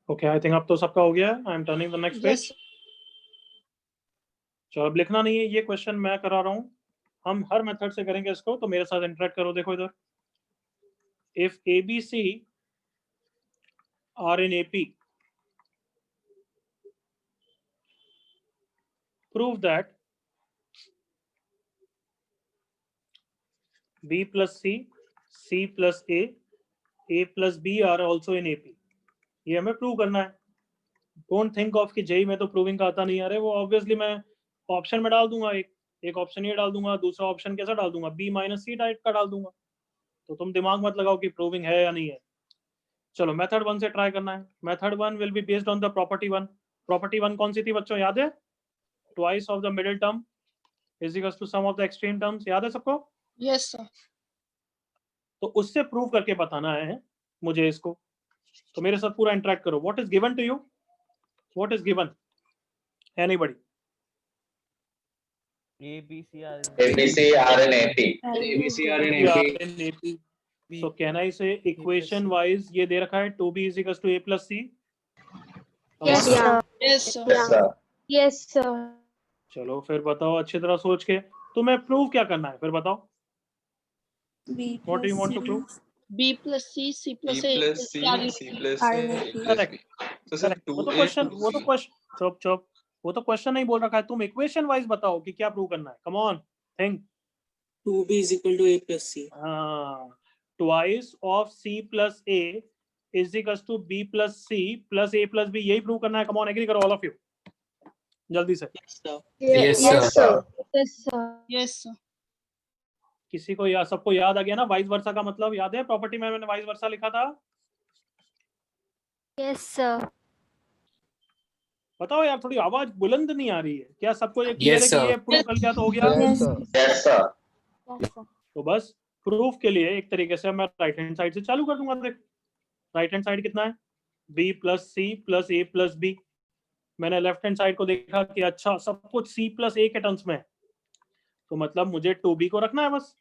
Okay I think अब तो सबका हो गया है। आई am turning the next page. चलो अब लिखना नहीं है, ये क्वेश्चन मैं करा रहा हूँ, हम हर मेथड से करेंगे इसको, तो मेरे साथ इंटरेक्ट करो। देखो इधर, if A B C are in AP, prove that B plus C, C plus A plus B are also in AP। ये हमें प्रूव करना है। डोंट थिंक ऑफ कि जेई में तो प्रूविंग का आता नहीं आ रहा है, वो ऑब्वियसली मैं ऑप्शन में डाल दूंगा, एक ऑप्शन ये डाल दूंगा, दूसरा ऑप्शन कैसा डाल दूंगा, B माइनस C टाइप का डाल दूंगा। तो तुम दिमाग मत लगाओ कि प्रूविंग है या नहीं है। चलो मेथड 1 से ट्राई करना है। Method 1 will be based on the property 1। Property 1 कौन सी थी बच्चों, याद है? Twice of the middle term is equal to sum of the extreme terms, याद है सबको? Yes, sir. तो उससे प्रूव करके बताना है मुझे इसको, तो मेरे साथ पूरा इंटरेक्ट करो. What is given to you? What is given? Anybody? A, B, C, R. ABC, R and AP. ABC are in AP. So can I say equation wise ये दे रखा है 2b is equals to a plus c? Yes, sir. Yes, sir. Yes, sir. Yes, sir. चलो फिर बताओ अच्छी तरह सोच के, तुम्हें प्रूव क्या करना है फिर बताओ. What do you want to prove? B plus C, C plus A. plus C, C plus A, A plus B. So sir, Correct. वो तो क्वेश्चन चुप वो तो क्वेश्चन नहीं बोल रखा है, तुम इक्वेशन वाइज बताओ कि क्या प्रूव करना है. Come on think. 2b is equal to a plus c. Twice of c plus a is equals to b plus c plus a plus b, यही प्रूव करना है. कम ऑन, एग्री करो ऑल ऑफ यू जल्दी से. Yes, sir. Yes, sir. Yes, sir. Yes, sir. किसी को या सबको याद आ गया ना वाइस वर्सा का मतलब? याद है प्रॉपर्टी में मैंने वाइस वर्सा लिखा था? Yes, sir. बताओ यार, थोड़ी आवाज बुलंद नहीं आ रही है क्या? सबको ये क्लियर है कि ये प्रूव कर लिया तो हो गया? Yes, sir. Yes, sir. तो बस प्रूफ के लिए एक तरीके से मैं राइट हैंड साइड से चालू कर दूंगा. देख राइट हैंड साइड कितना है? b plus C plus A plus B. मैंने लेफ्ट हैंड साइड को देखा कि अच्छा सब कुछ c प्लस ए के टर्म्स में है, तो मतलब मुझे 2b को रखना है बस.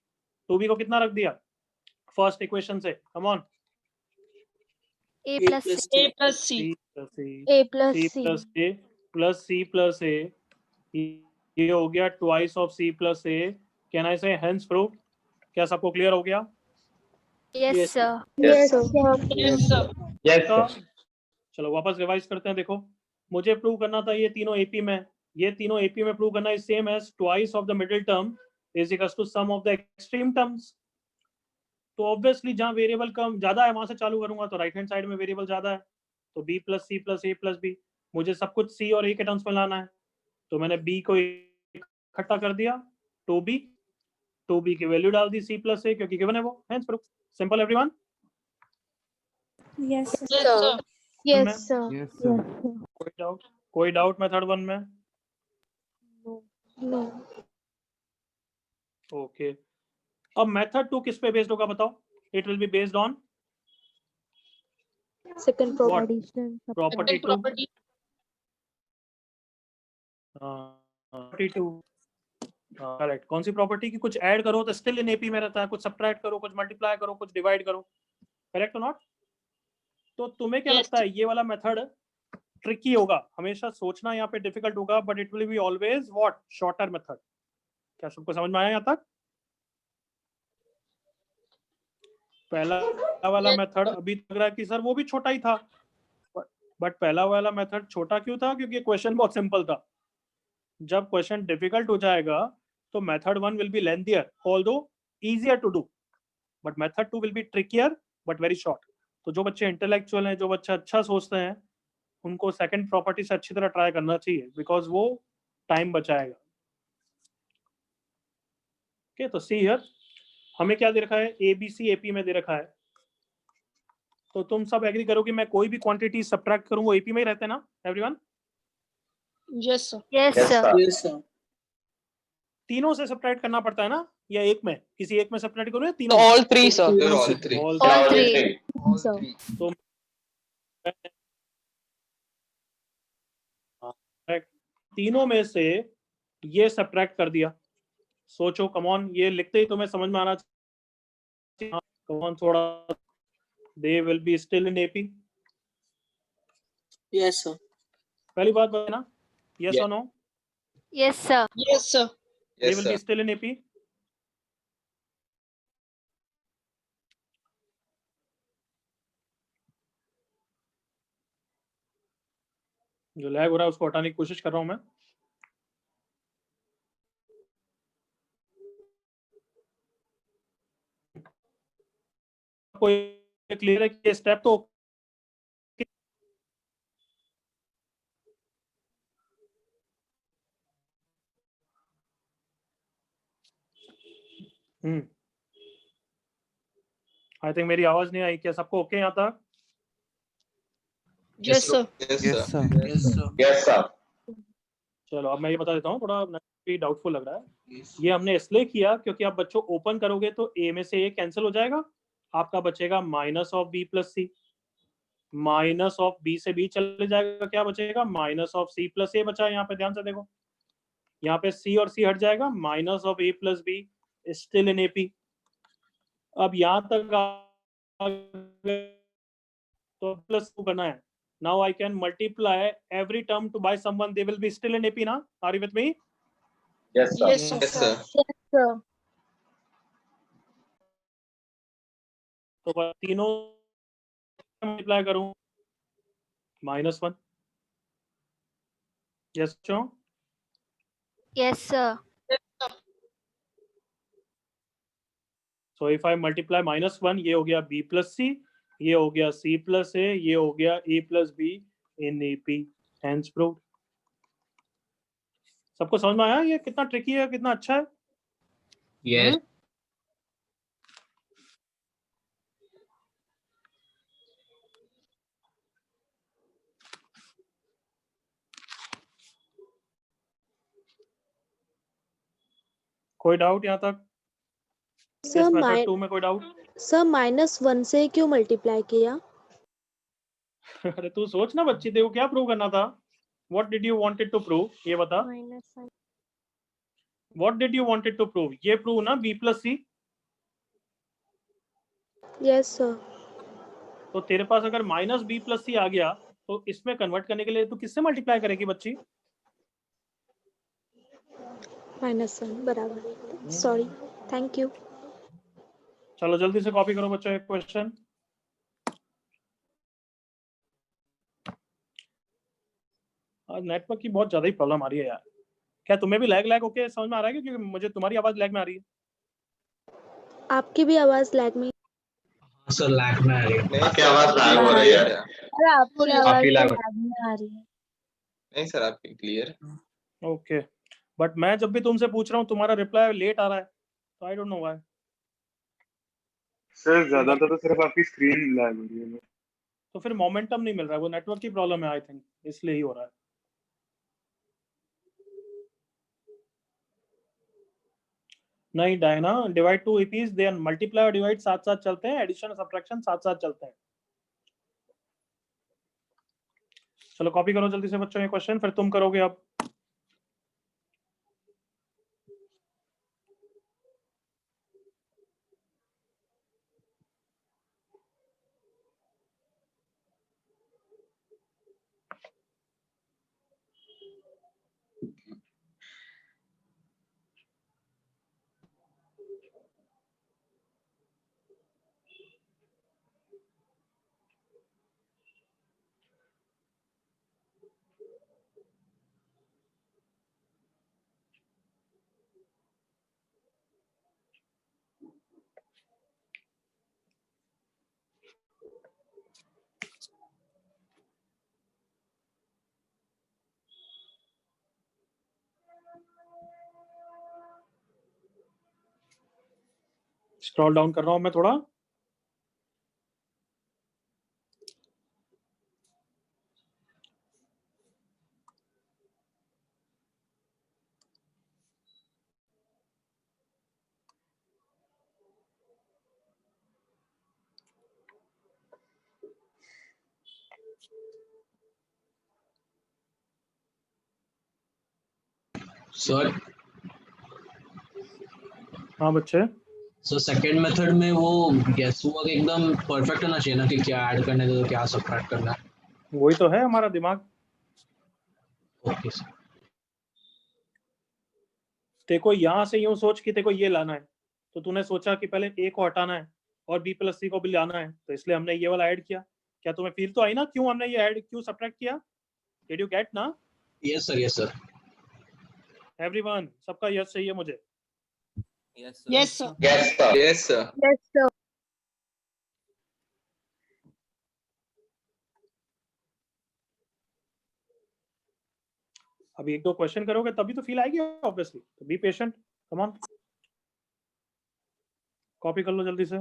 2b को कितना रख दिया फर्स्ट इक्वेशन से? Come on. A plus C. A plus C. c plus A plus c C. Plus A plus c plus A, ये हो गया twice of c plus A. Can I say hence prove? क्या सबको क्लियर हो गया? Yes, sir. Yes, sir. Yes, sir. Yes, sir. चलो वापस रिवाइज करते हैं. देखो मुझे प्रूव करना था ये तीनों एपी में, ये तीनों एपी में प्रूव करना है same as twice of the middle term is equals to sum of the extreme terms. तो ऑब्वियसली जहां वेरिएबल कम ज्यादा है वहां से चालू करूंगा, तो राइट हैंड साइड में वेरिएबल ज्यादा है, तो b plus C plus A plus B. मुझे सब कुछ c और a के टर्म्स में लाना है, तो मैंने b को इकट्ठा कर दिया 2b की वैल्यू डाल दी c प्लस ए क्योंकि गिवन है वो. Hence proof. Simple everyone. Yes, sir. Yes, sir. Yes, sir. कोई डाउट मेथड 1 में? No. ओके. अब मेथड 2 किस पे बेस्ड होगा बताओ? It will be based on Second property. property. Property 2. Property 2 correct. कौन सी प्रॉपर्टी की? कुछ ऐड करो तो स्टिल इन एपी में रहता है, कुछ सब्ट्रैक्ट करो, कुछ मल्टीप्लाई करो, कुछ डिवाइड करो. करेक्ट और नॉट? तो तुम्हें क्या लगता है ये वाला मेथड ट्रिकी होगा? हमेशा सोचना यहाँ पे डिफिकल्ट होगा, but it will be always what? Shorter method. क्या सबको समझ में आया यहाँ तक? पहला वाला मेथड अभी लग रहा है कि सर वो भी छोटा ही था, बट पहला वाला मेथड छोटा क्यों था? क्योंकि क्वेश्चन बहुत सिंपल था. जब क्वेश्चन डिफिकल्ट हो जाएगा तो method 1 will be lengthier although easier to do, but method 2 will be trickier but very short. तो जो बच्चे इंटेलेक्चुअल हैं, जो बच्चे अच्छा सोचते हैं, उनको सेकंड प्रॉपर्टी से अच्छी तरह ट्राई करना चाहिए, बिकॉज वो टाइम बचाएगा. ओके, तो सी हियर हमें क्या दे रखा है? ए बी सी एपी में दे रखा है. तो तुम सब एग्री करो कि मैं कोई भी क्वांटिटी सब्ट्रैक्ट करूं वो एपी में ही रहते हैं ना everyone? Yes, sir. Yes, Yes, sir. sir. Yes, sir. तीनों से सब्ट्रैक्ट करना पड़ता है ना, या एक में? किसी एक में सब्ट्रैक्ट करूं या So तीनों? all three, sir. They're all three. All All All three. three. Sir. तो तीनों में से ये सब्ट्रैक्ट कर दिया. सोचो, कम ऑन, ये लिखते ही तुम्हें समझ में आना चाहिए. कम ऑन थोड़ा. They will be still in AP. Yes, sir. पहली बात बताना, यस Yeah. और no? Yes, sir. Yes, sir. They Yes, will be sir. Still in AP. जो लैग हो रहा है उसको हटाने की कोशिश कर रहा हूं मैं. कोई क्लियर है कि स्टेप तो आई थिंक मेरी आवाज नहीं आई क्या? सबको ओके यहाँ तक? Yes, sir. Yes, Yes, sir. sir. Yes, sir. चलो अब मैं ये बता देता हूँ, थोड़ा डाउटफुल लग रहा है। ये हमने इसलिए किया क्योंकि आप बच्चों ओपन करोगे तो ए में से ए कैंसिल हो जाएगा, आपका बचेगा minus of B plus C. Minus of B से बी चले जाएगा, क्या बचेगा? Minus of C plus A बचा है। यहाँ पे ध्यान से देखो, यहाँ पे सी और सी हट जाएगा, minus of A plus B still in AP. अब यहाँ तक तो प्लस टू करना है। Now I can multiply every term to by someone. They will be still in AP, na? Are you with me? Yes, sir. Yes, sir. Yes, sir. Yes, sir. तो बस तीनों मल्टीप्लाई करूं, -1. Yes, Cho? Yes, sir. So if I multiply -1, ये हो गया B plus C, ये हो गया C plus A, ये हो गया A plus B in AP. Hence proved. सबको समझ में आया ये कितना ट्रिकी है, कितना अच्छा है? Yes. कोई डाउट यहाँ तक? सर इस मेथड 2 में कोई डाउट? सर -1 से क्यों मल्टीप्लाई किया? अरे तू सोच ना बच्ची, देखो क्या प्रूव करना था? What did you wanted to prove? ये बता। What did you wanted to prove? ये प्रूव ना B plus C। Yes sir. तो तेरे पास अगर माइनस B plus C आ गया तो इसमें कन्वर्ट करने के लिए तू किससे मल्टीप्लाई करेगी बच्ची? -1 बराबर। Sorry, thank you. चलो जल्दी से कॉपी करो बच्चों एक क्वेश्चन। आज नेटवर्क की बहुत ज्यादा ही प्रॉब्लम आ रही है यार। क्या तुम्हें भी लैग होके समझ में आ रहा है? क्योंकि मुझे तुम्हारी आवाज लैग में आ रही है। आपकी भी आवाज लैग में। सर लैग में आ रही है। नहीं, क्या आवाज लैग हो रही है? अरे आपकी आवाज आपकी तो लैग lag में आ रही है। नहीं सर, आपकी क्लियर है। ओके, बट मैं जब भी तुमसे पूछ रहा हूँ तुम्हारा रिप्लाई लेट आ रहा है, तो I don't know why. Sir ज्यादातर तो सिर्फ आपकी स्क्रीन लैग हो रही है। तो फिर मोमेंटम नहीं मिल रहा है, वो नेटवर्क की प्रॉब्लम है आई थिंक, इसलिए ही हो रहा है। नहीं डायना, डिवाइड टू ईपीज, दे मल्टीप्लाई और डिवाइड साथ साथ चलते हैं, एडिशन और सब्ट्रैक्शन साथ साथ चलते हैं। चलो कॉपी करो जल्दी से बच्चों ये क्वेश्चन, फिर तुम करोगे अब। स्क्रॉल डाउन कर रहा हूं मैं थोड़ा। सर हाँ बच्चे, सो सेकंड मेथड में वो गेस वर्क एकदम परफेक्ट होना चाहिए ना, कि क्या ऐड करना है तो क्या सब्ट्रैक्ट करना है। वही तो है हमारा दिमाग। Okay sir. देखो यहाँ से यूं सोच कि देखो ये लाना है, तो तूने सोचा कि पहले ए को हटाना है और बी प्लस सी को भी लाना है, तो इसलिए हमने ये वाला ऐड किया। क्या तुम्हें फील तो आई ना क्यों हमने ये ऐड, क्यों सब्ट्रैक्ट किया? डिड यू गेट ना? Yes sir, yes sir. Everyone, सबका यस चाहिए मुझे। Yes, sir. Yes, sir. Yes, sir. Yes, sir. Yes, sir. अभी एक दो क्वेश्चन करोगे तभी तो फील आएगी ऑब्वियसली, तो be patient. Come on, copy कर लो जल्दी से।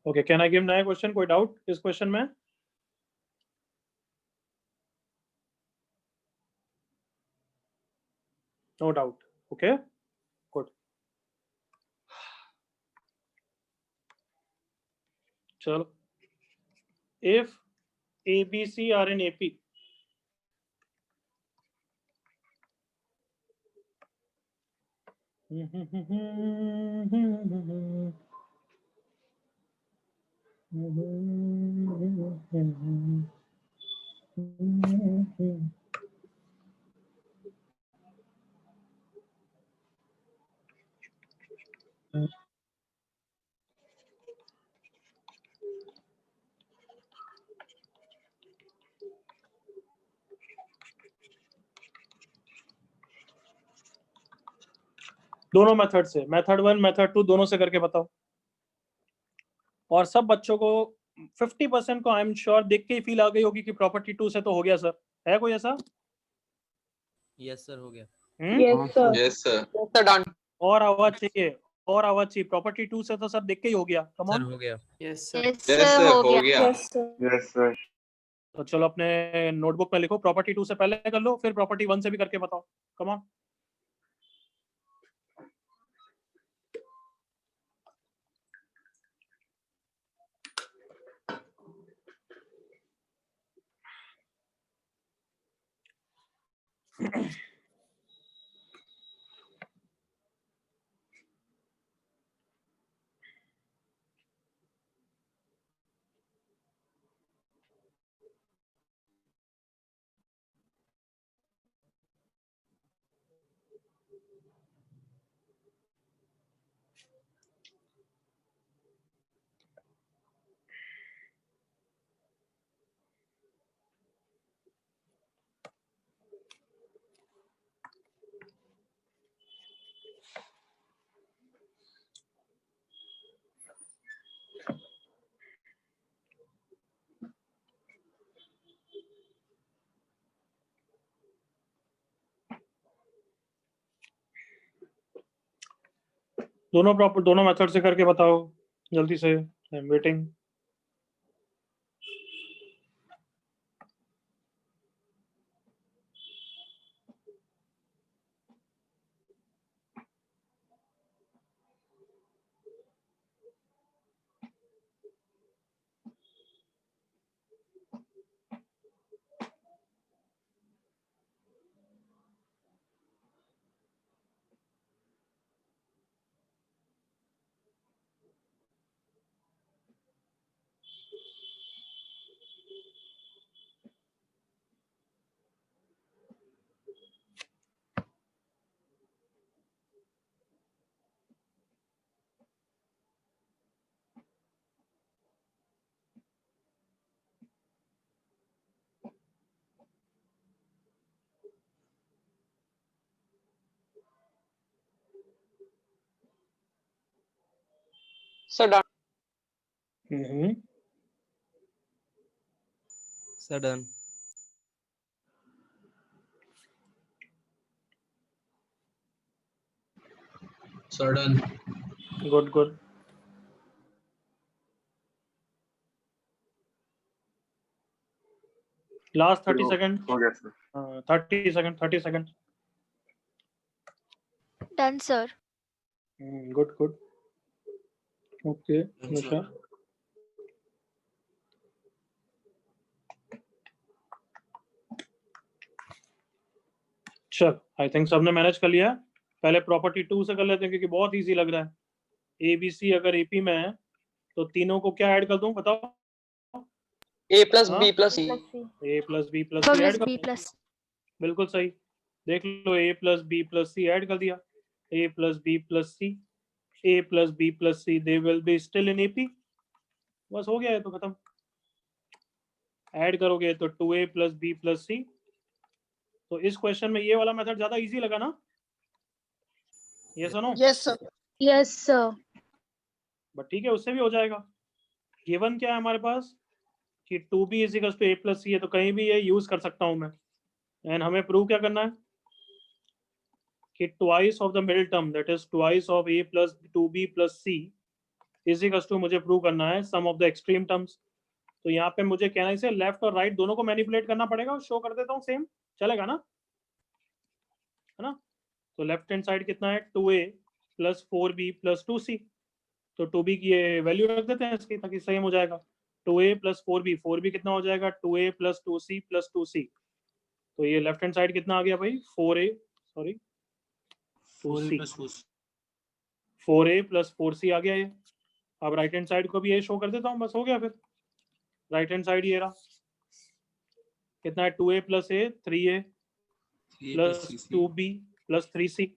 ओके, कैन आई गिव नया क्वेश्चन? कोई डाउट इस क्वेश्चन में? No doubt. Okay, good. चलो, if ABC are in AP, दोनों मेथड से, मेथड 1 मेथड 2 दोनों से करके बताओ. और सब बच्चों को 50% को आई एम श्योर देख के ही फील आ गई होगी कि प्रॉपर्टी 2 से तो हो गया सर. है कोई ऐसा? यस सर हो गया. Yes, sir. और आवाज चाहिए, और आवाज चाहिए. प्रॉपर्टी 2 से तो सर देख के ही हो गया. कम सर ऑन. हो गया. Yes Yes, sir. हो हो गया. गया. Yes, sir. तो चलो अपने नोटबुक में लिखो, प्रॉपर्टी 2 से पहले कर लो, फिर प्रॉपर्टी 1 से भी करके बताओ. Come on. दोनों मेथड से करके बताओ जल्दी से. I am waiting. Sir done. Sir done. Sir done. Good good. Last 30 second. हो गया sir. 30 second, 30 second. Done sir. Good good. Okay Nisha. चल, आई थिंक सबने मैनेज कर लिया. पहले प्रॉपर्टी 2 से कर लेते हैं क्योंकि बहुत इजी लग रहा है. ABC अगर AP में है तो तीनों को क्या ऐड कर दूं बताओ? A plus B plus C. A plus B plus C add कर B दूं? प्लस. बिल्कुल सही. देख लो, A plus B plus C add कर दिया. A plus B plus C, A plus B plus C, they will be still in AP. बस हो गया है तो खत्म. ऐड करोगे तो 2A plus B plus C. तो इस क्वेश्चन में ये वाला मेथड ज्यादा इजी लगा ना? ये सुनो. Yes sir. Yes sir. But ठीक है, उससे भी हो जाएगा. गिवन क्या है हमारे पास कि 2B is equals to A plus C है, तो कहीं भी ये यूज कर सकता हूं मैं. एंड हमें प्रूव क्या करना है कि twice of the middle term, that is twice of A plus 2B plus C is equals to मुझे प्रूव करना है sum of the extreme terms. तो यहाँ पे मुझे कहना है इसे लेफ्ट और राइट दोनों को मैनिपुलेट करना पड़ेगा और शो कर देता हूँ सेम, चलेगा ना, है ना। तो लेफ्ट हैंड साइड कितना है 2a plus 4b plus 2c। तो 2b की ये वैल्यू रख देते हैं इसकी ताकि सेम हो जाएगा। 2a प्लस 4b, 4b कितना हो जाएगा 2a plus 2c plus 2c। तो ये लेफ्ट हैंड साइड कितना आ गया भाई 4a, sorry 4a plus 4c आ गया ये। अब राइट हैंड साइड को भी ये शो कर देता हूँ, बस हो गया फिर। राइट हैंड साइड ये रहा, कितना है 2a plus a 3a plus 2b plus 3c,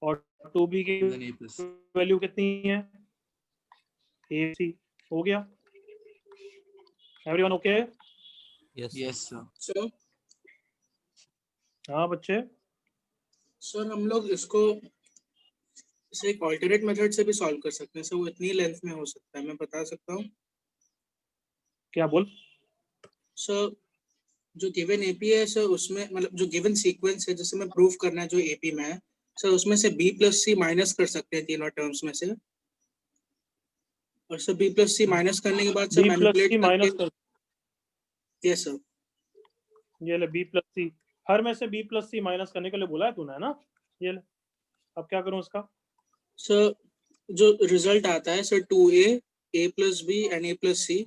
और 2b की वैल्यू कितनी है ac। हो गया, एवरीवन ओके? यस सर हाँ बच्चे, सर हम लोग इसको इसे एक ऑल्टरनेट मेथड से भी सॉल्व कर सकते हैं सर, वो इतनी लेंथ में हो सकता है, मैं बता सकता हूँ। क्या बोल? सर जो गिवन एपी है सर, उसमें मतलब जो गिवन सीक्वेंस है जिसे मैं प्रूव करना है जो एपी में है सर, उसमें से b प्लस सी माइनस कर सकते हैं तीनों टर्म्स में से, और sir b plus C minus करने के बाद sir b plus C minus कर, यस सर, ये ले b प्लस सी, हर में से b प्लस सी माइनस करने के लिए बोला है तूने, है ना। ये ले, अब क्या करूं इसका? सर जो रिजल्ट आता है sir 2a a plus b and a plus C,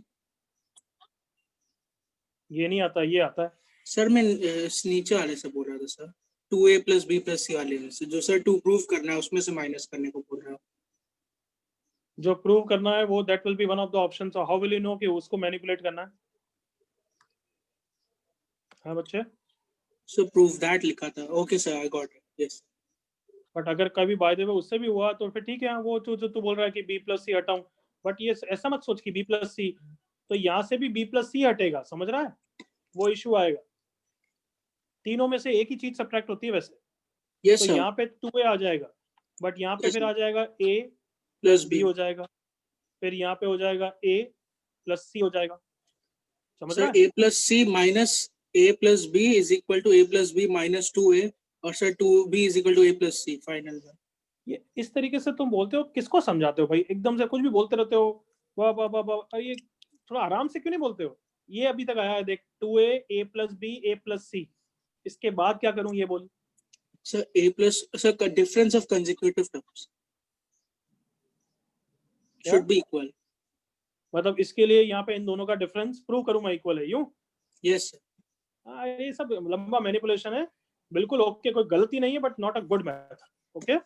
ये नहीं आता, ये आता है सर। मैं नीचे वाले से बोल रहा था sir, 2a plus b plus C वाले में से, जो सर 2 प्रूव करना है उसमें से माइनस करने को बोल रहा हूँ। जो प्रूव करना है वो that will be one of the options. How will you know कि उसको मैनिपुलेट करना है? हाँ बच्चे, सो प्रूव दैट लिखा था, okay sir I got it, yes. But अगर कभी बाय द वे उससे भी हुआ तो फिर ठीक है, वो जो तू बोल रहा है कि b प्लस सी हटाऊं, बट ये ऐसा मत सोच कि b प्लस सी, तो यहाँ से भी b प्लस सी हटेगा, समझ रहा है? वो इशू आएगा, तीनों में से एक ही चीज सब्ट्रैक्ट होती है वैसे। यस तो सर, यहाँ पे 2a आ जाएगा, बट यहाँ पे Yes, फिर sir. आ जाएगा a प्लस b हो जाएगा, फिर यहाँ पे हो जाएगा a प्लस c हो जाएगा, समझ रहा सर है? a plus C minus a plus b is equal to a plus b minus 2a, और sir 2b is equal to a plus C final में। ये इस तरीके से तुम बोलते हो, किसको समझाते हो भाई? एकदम से कुछ भी बोलते रहते हो, वाह वाह वाह वाह, ये थोड़ा आराम से क्यों नहीं बोलते हो? ये अभी तक आया है देख, 2a a plus b a plus C, इसके बाद क्या करूं ये बोल। सर a प्लस सर का difference of consecutive terms should be equal. मतलब इसके लिए यहाँ पे इन दोनों का डिफरेंस प्रूव करूं मैं इक्वल है, यूं? यस हाँ, ये सब लंबा मैनिपुलेशन है, बिल्कुल ओके, कोई गलती नहीं है, but not a good method. Okay,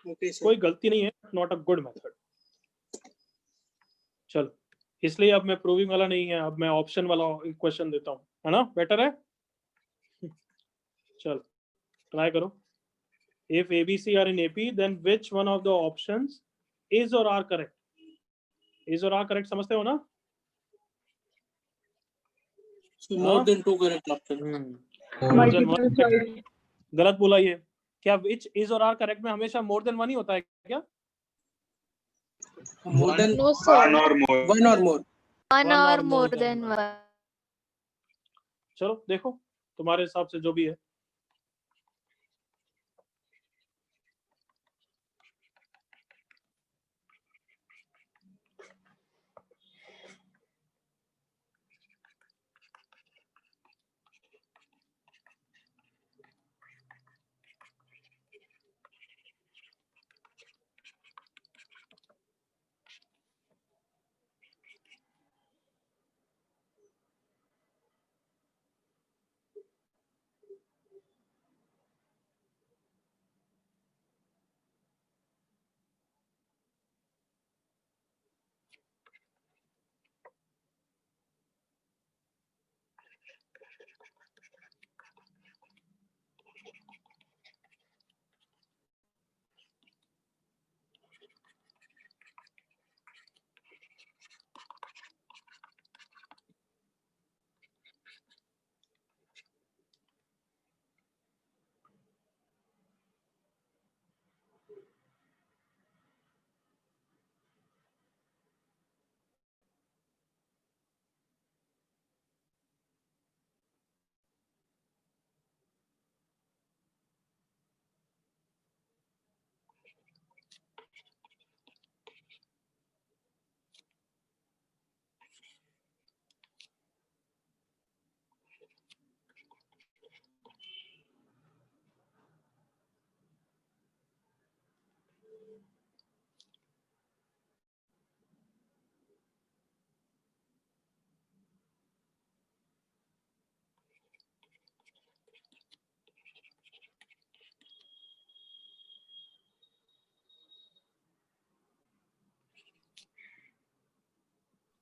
okay sir, कोई गलती नहीं है, नॉट अ गुड मेथड। चलो, इसलिए अब मैं प्रूविंग वाला नहीं है, अब मैं ऑप्शन वाला क्वेश्चन देता हूँ, है ना, बेटर है। चलो ट्राई करो। If ABC are in AP, then which one of the options is or are correct? Is or are correct समझते हो ना? So more than 2 correct option. More than one, गलत बोला ये। क्या which is or are correct में हमेशा मोर देन वन ही होता है क्या? More than No, sir. One or more. One or more. One or more than one. चलो देखो तुम्हारे हिसाब से जो भी है।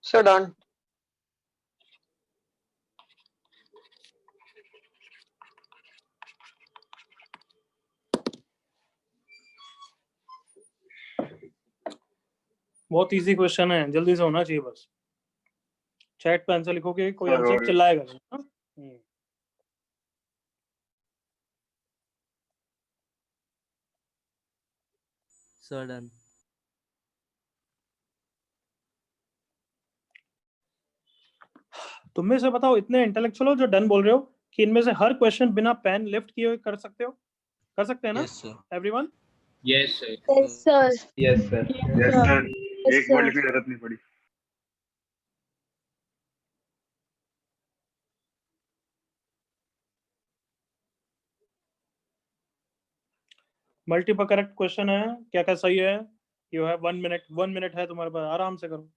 Sir, done. बहुत इजी क्वेश्चन है, जल्दी से होना चाहिए बस। चैट पे आंसर लिखोगे, कोई हाँ, आंसर और- चिल्लाएगा नहीं, हाँ? Sir, done. तुम में से बताओ, इतने इंटेलेक्चुअल हो जो डन बोल रहे हो कि इनमें से हर क्वेश्चन बिना पेन लिफ्ट किए हुए कर सकते हो? कर सकते हैं ना Yes, sir. Everyone? Yes sir. Yes sir. Yes sir. Yes, sir. एक वर्ड लिखने की जरूरत नहीं पड़ी। मल्टीपल करेक्ट क्वेश्चन है, क्या क्या सही है? यू हैव 1 मिनट, 1 मिनट है तुम्हारे पास, आराम से करो।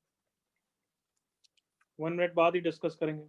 1 मिनट बाद ही डिस्कस करेंगे।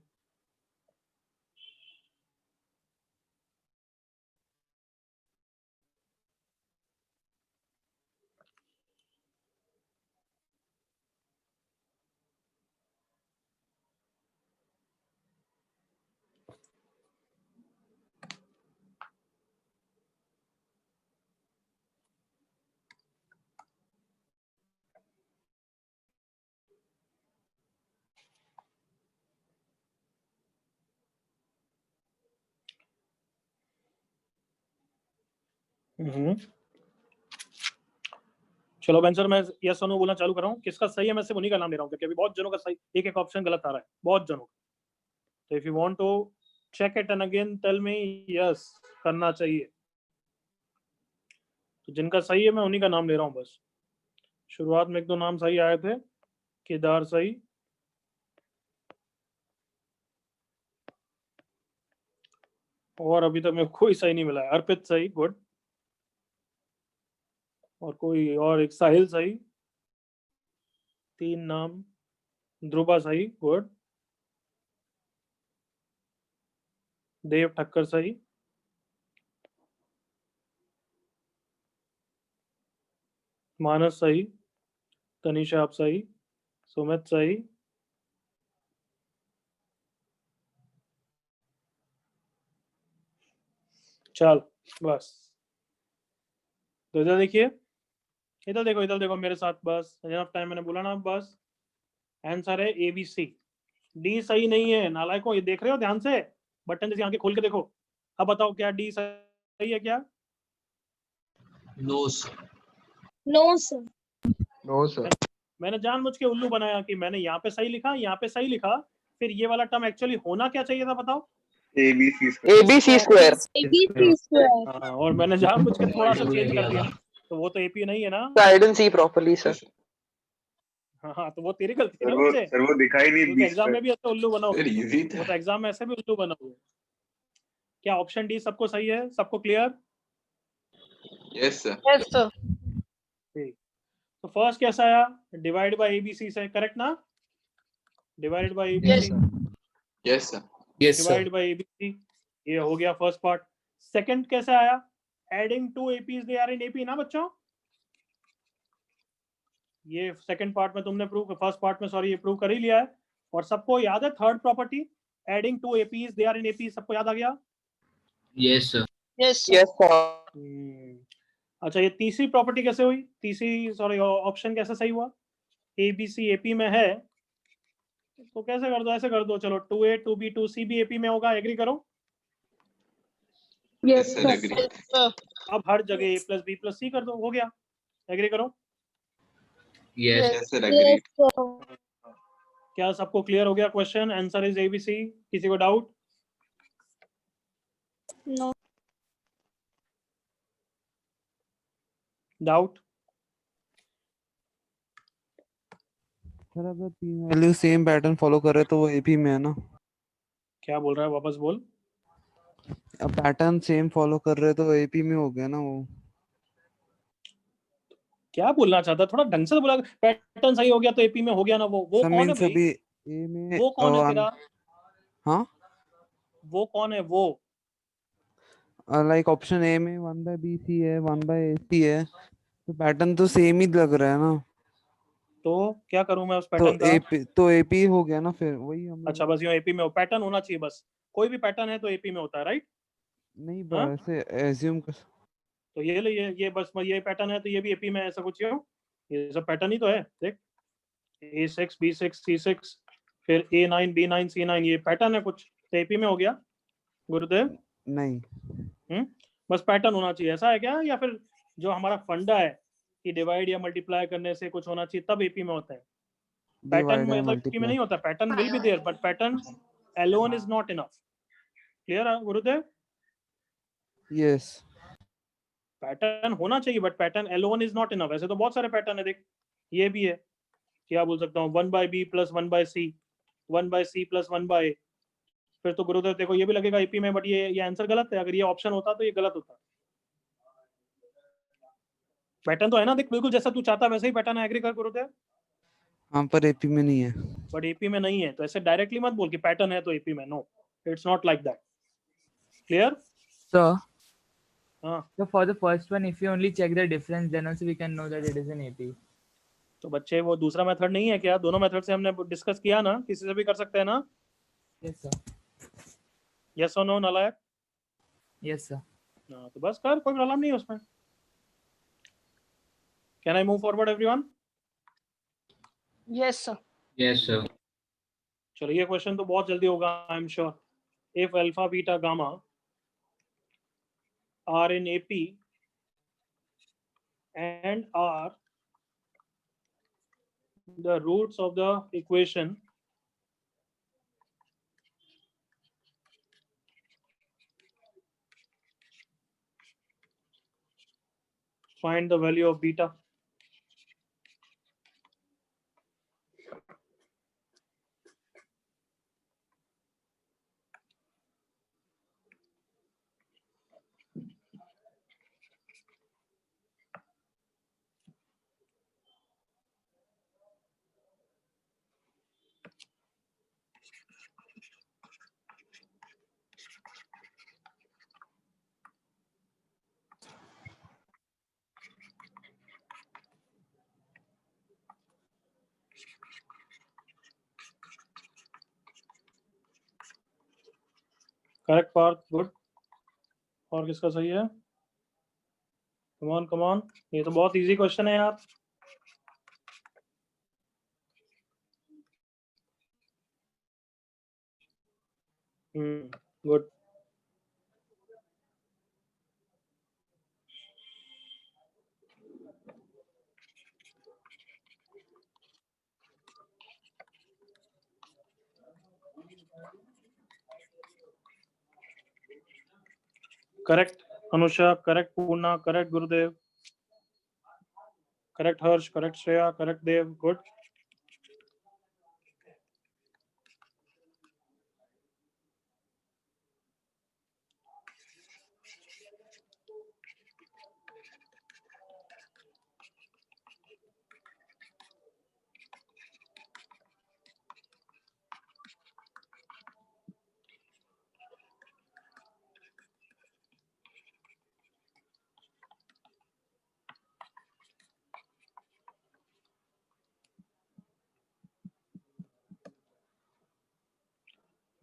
चलो बेंसर, मैं यस और नो बोलना चालू कर रहा हूँ। किसका सही है मैं सिर्फ उन्हीं का नाम ले रहा हूँ, क्योंकि अभी बहुत जनों का सही, एक एक ऑप्शन गलत आ रहा है, बहुत जनों का। तो if you want to check it and again tell me yes करना चाहिए। तो जिनका सही है मैं उन्हीं का नाम ले रहा हूँ बस। शुरुआत में 1-2 नाम सही आए थे, केदार सही, और अभी तक मेरे को कोई सही नहीं मिला है। अर्पित सही, गुड, और कोई और एक साहिल सही, 3 नाम, ध्रुवा सही, गुड, देव ठक्कर सही, मानस सही, तनीषा आप सही, सुमित सही, चल बस। तो इधर देखिए, इधर देखो, इधर देखो मेरे साथ, बस इनफ टाइम, मैंने बोला ना बस। आंसर है ABC। डी सही नहीं है नालायकों, ये देख रहे हो ध्यान से, बटन जैसी आंखें खोल के देखो। अब बताओ क्या डी सही है क्या? No sir. No sir. No sir. मैंने जानबूझ के उल्लू बनाया कि मैंने यहाँ पे सही लिखा, यहाँ पे सही लिखा, फिर ये वाला टर्म एक्चुअली होना क्या चाहिए था बताओ? ABC ABC square. ABC square. हाँ, और मैंने जानबूझ के थोड़ा सा चेंज कर दिया, तो वो तो AP नहीं है ना। So I didn't see properly, sir. हाँ, तो वो तेरी गलती है सर ना मुझे। वो दिखाई नहीं तो B एग्जाम में भी ऐसे उल्लू बना हुआ, Easy वो तो एग्जाम में ऐसे भी उल्लू बना हुआ है। क्या ऑप्शन डी सबको सही है? सबको clear? Yes, sir. Yes, sir. ठीक, तो फर्स्ट कैसा आया? डिवाइड बाय ABC से, करेक्ट ना? Divide by ABC, Yes, sir. Divide by ABC, ये हो गया फर्स्ट पार्ट। सेकंड कैसे आया? Adding to APs they are in AP ना बच्चों? ये सेकंड पार्ट में तुमने प्रूव, फर्स्ट पार्ट में सॉरी, ये प्रूव कर ही लिया है। और सबको याद है third property, adding to APs they are in AP, सबको याद आ गया? Yes sir. Yes, sir. Yes, sir. अच्छा, ये तीसरी प्रॉपर्टी कैसे हुई? तीसरी सॉरी ऑप्शन कैसे सही हुआ? ABC AP में है, तो कैसे कर दो? ऐसे कर दो, चलो 2A 2B 2C भी AP में होगा, एग्री करो? Yes, sir. Agree. Yes, sir. अब हर जगह A + B + C कर दो, हो गया, एग्री करो? Yes Yes, sir. Agree. Yes, sir. क्या सबको क्लियर हो गया क्वेश्चन? Answer is ABC। किसी को डाउट? No. डाउट? सर अगर तीन वैल्यू सेम पैटर्न फॉलो कर रहे तो वो AP में है ना? क्या बोल रहा है, वापस बोल। अब पैटर्न सेम फॉलो कर रहे तो AP में हो गया ना वो। क्या बोलना चाहता? थोड़ा ढंग से बोला। पैटर्न सही हो गया तो AP में हो गया ना। वो सर कौन है मीन्स भाई? अभी A में वो कौन है तेरा? हाँ, वो कौन है वो? लाइक ऑप्शन A में 1/BC है, 1/AC है, तो पैटर्न तो सेम ही लग रहा है ना। तो क्या करूं मैं उस तो पैटर्न का? एपी तो एपी हो गया ना फिर वही हम अच्छा बस यूं एपी में हो, पैटर्न होना चाहिए बस, कोई भी पैटर्न है तो एपी में होता है, राइट? नहीं हाँ? वैसे एज्यूम कर तो ये ले, ये बस ये पैटर्न है तो ये भी एपी में, ऐसा कुछ हो, ये सब पैटर्न ही तो है। देख A6 B6 C6 फिर A9 B9 C9, ये पैटर्न है कुछ, तो एपी में हो गया गुरुदेव? नहीं बस पैटर्न होना चाहिए, ऐसा है क्या? या फिर जो हमारा फंडा है कि डिवाइड या मल्टीप्लाई करने से कुछ होना चाहिए तब एपी में होता है? पैटर्न डिवाइड एंड मतलब एपी में नहीं होता, pattern will be there but pattern alone is not enough. Clear Gurudev? Yes pattern होना चाहिए but pattern alone is not enough। ऐसे तो बहुत सारे पैटर्न है, देख ये भी है, क्या बोल सकता हूँ, 1/b + 1/c 1/c + 1/a, फिर तो गुरुदेव देखो ये भी लगेगा एपी में, बट ये आंसर गलत है। अगर ये ऑप्शन होता तो ये गलत होता। पैटर्न तो है ना, देख बिल्कुल जैसा तू चाहता वैसे ही पैटर्न है, एग्री कर गुरुदेव? हाँ पर एपी में नहीं है। बट एपी में नहीं है, तो ऐसे डायरेक्टली मत बोल कि पैटर्न है तो एपी में, no, it's not like that. Clear? So, हाँ so for the first one, if you only check the difference, then also we can know that it is an AP. तो बच्चे वो दूसरा मेथड नहीं है क्या? दोनों मेथड से हमने डिस्कस किया ना, किसी से भी कर सकते हैं ना? Yes sir. यस और नो नालायक? Yes sir. हाँ तो बस कर, कोई प्रॉब्लम नहीं है उसमें। Can I move forward everyone? Yes, sir. Yes, sir. चलो ये क्वेश्चन तो बहुत जल्दी होगा, I am sure. If alpha beta gamma are in AP and are the roots of the equation find the value of beta। Correct Parth, good. और किसका सही है? कम ऑन कम ऑन, ये तो बहुत इजी क्वेश्चन है यार। गुड। करेक्ट अनुषा, करेक्ट पूर्णा, करेक्ट गुरुदेव, करेक्ट हर्ष, करेक्ट श्रेया, करेक्ट देव, गुड।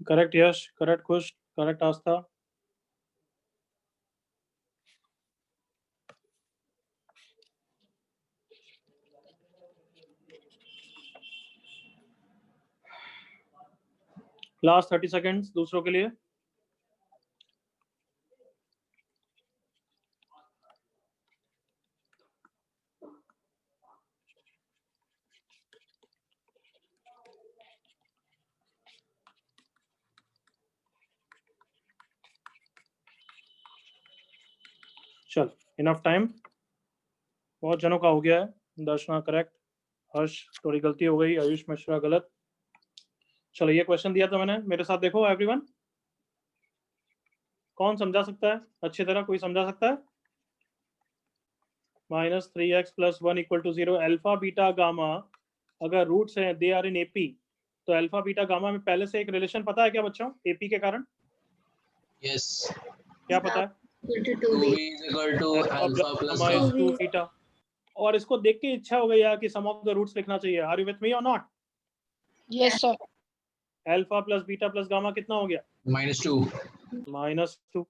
करेक्ट यश, करेक्ट खुश, करेक्ट आस्था। लास्ट 30 सेकेंड्स दूसरों के लिए। चल इनफ टाइम, बहुत जनों का हो गया है। दर्शना करेक्ट, हर्ष थोड़ी गलती हो गई, आयुष मिश्रा गलत। चलो ये क्वेश्चन दिया था मैंने, मेरे साथ देखो एवरीवन। कौन समझा सकता है अच्छी तरह? कोई समझा सकता है? -3x + 1 = 0। अल्फा बीटा गामा अगर रूट्स हैं, दे आर इन एपी, तो अल्फा बीटा गामा में पहले से एक रिलेशन पता है क्या बच्चों, एपी के कारण? Yes. क्या पता है? 2v = alpha + 1. बीटा। और इसको देख के इच्छा हो गई यार कि सम ऑफ द रूट्स लिखना चाहिए। आर यू विथ मी और not? Yes, sir. Alpha plus beta plus gamma कितना हो गया? -2. -2।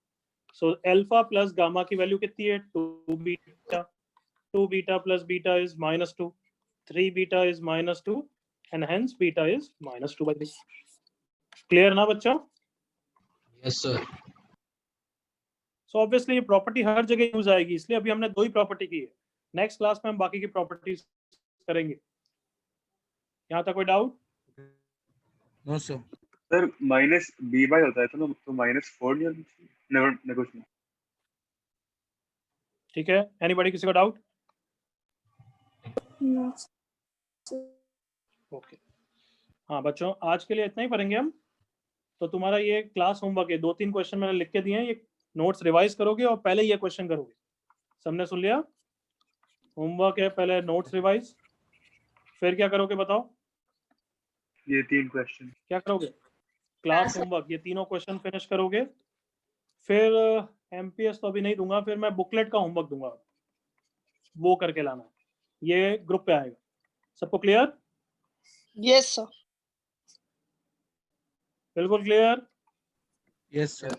सो अल्फा प्लस गामा की वैल्यू कितनी है? 2 beta. 2 beta plus beta is -2, 3 beta is -2 and hence beta is -2/3। Clear ना बच्चों? Yes sir. सो ऑब्वियसली ये प्रॉपर्टी हर जगह यूज आएगी, इसलिए अभी हमने 2 ही प्रॉपर्टी की है। नेक्स्ट क्लास में हम बाकी की प्रॉपर्टीज करेंगे। यहाँ तक कोई doubt? No sir. Sir minus B by होता है तो -4 नहीं होना कुछ नहीं। ठीक है, एनीबॉडी किसी को डाउट? No. ओके हाँ बच्चों, आज के लिए इतना ही पढ़ेंगे हम। तो तुम्हारा ये क्लास होमवर्क है, 2-3 क्वेश्चन मैंने लिख के दिए हैं, ये नोट्स रिवाइज करोगे और पहले ये क्वेश्चन करोगे। सबने सुन लिया? होमवर्क है, पहले नोट्स रिवाइज, फिर क्या करोगे बताओ? ये 3 क्वेश्चन क्या करोगे? क्लास होमवर्क, ये तीनों क्वेश्चन फिनिश करोगे। फिर एमपीएस तो अभी नहीं दूंगा, फिर मैं बुकलेट का होमवर्क दूंगा, वो करके लाना है, ये ग्रुप पे आएगा। सबको क्लियर? Yes, sir. बिल्कुल क्लियर? Yes sir.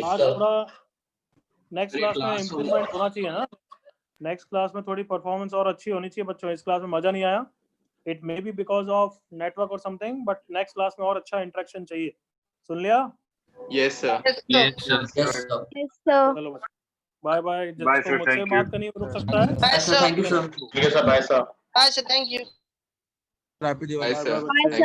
आज थोड़ा नेक्स्ट Great क्लास में class इम्प्रूवमेंट होना चाहिए ना, नेक्स्ट क्लास में थोड़ी परफॉर्मेंस और अच्छी होनी चाहिए बच्चों। इस क्लास में मजा नहीं आया, it may be because of network और समथिंग, बट नेक्स्ट क्लास में और अच्छा इंटरेक्शन चाहिए। सुन लिया? Yes, sir. Yes, sir. Yes sir. Yes, sir. चलो बाय बाय। Bye, जिसको sir. मुझसे Thank बात you. करनी है वो रुक सकता है। Bye, sir. Thank you, sir. Bye, sir. Thank you. Happy Diwali. Bye, sir. Bye, Thank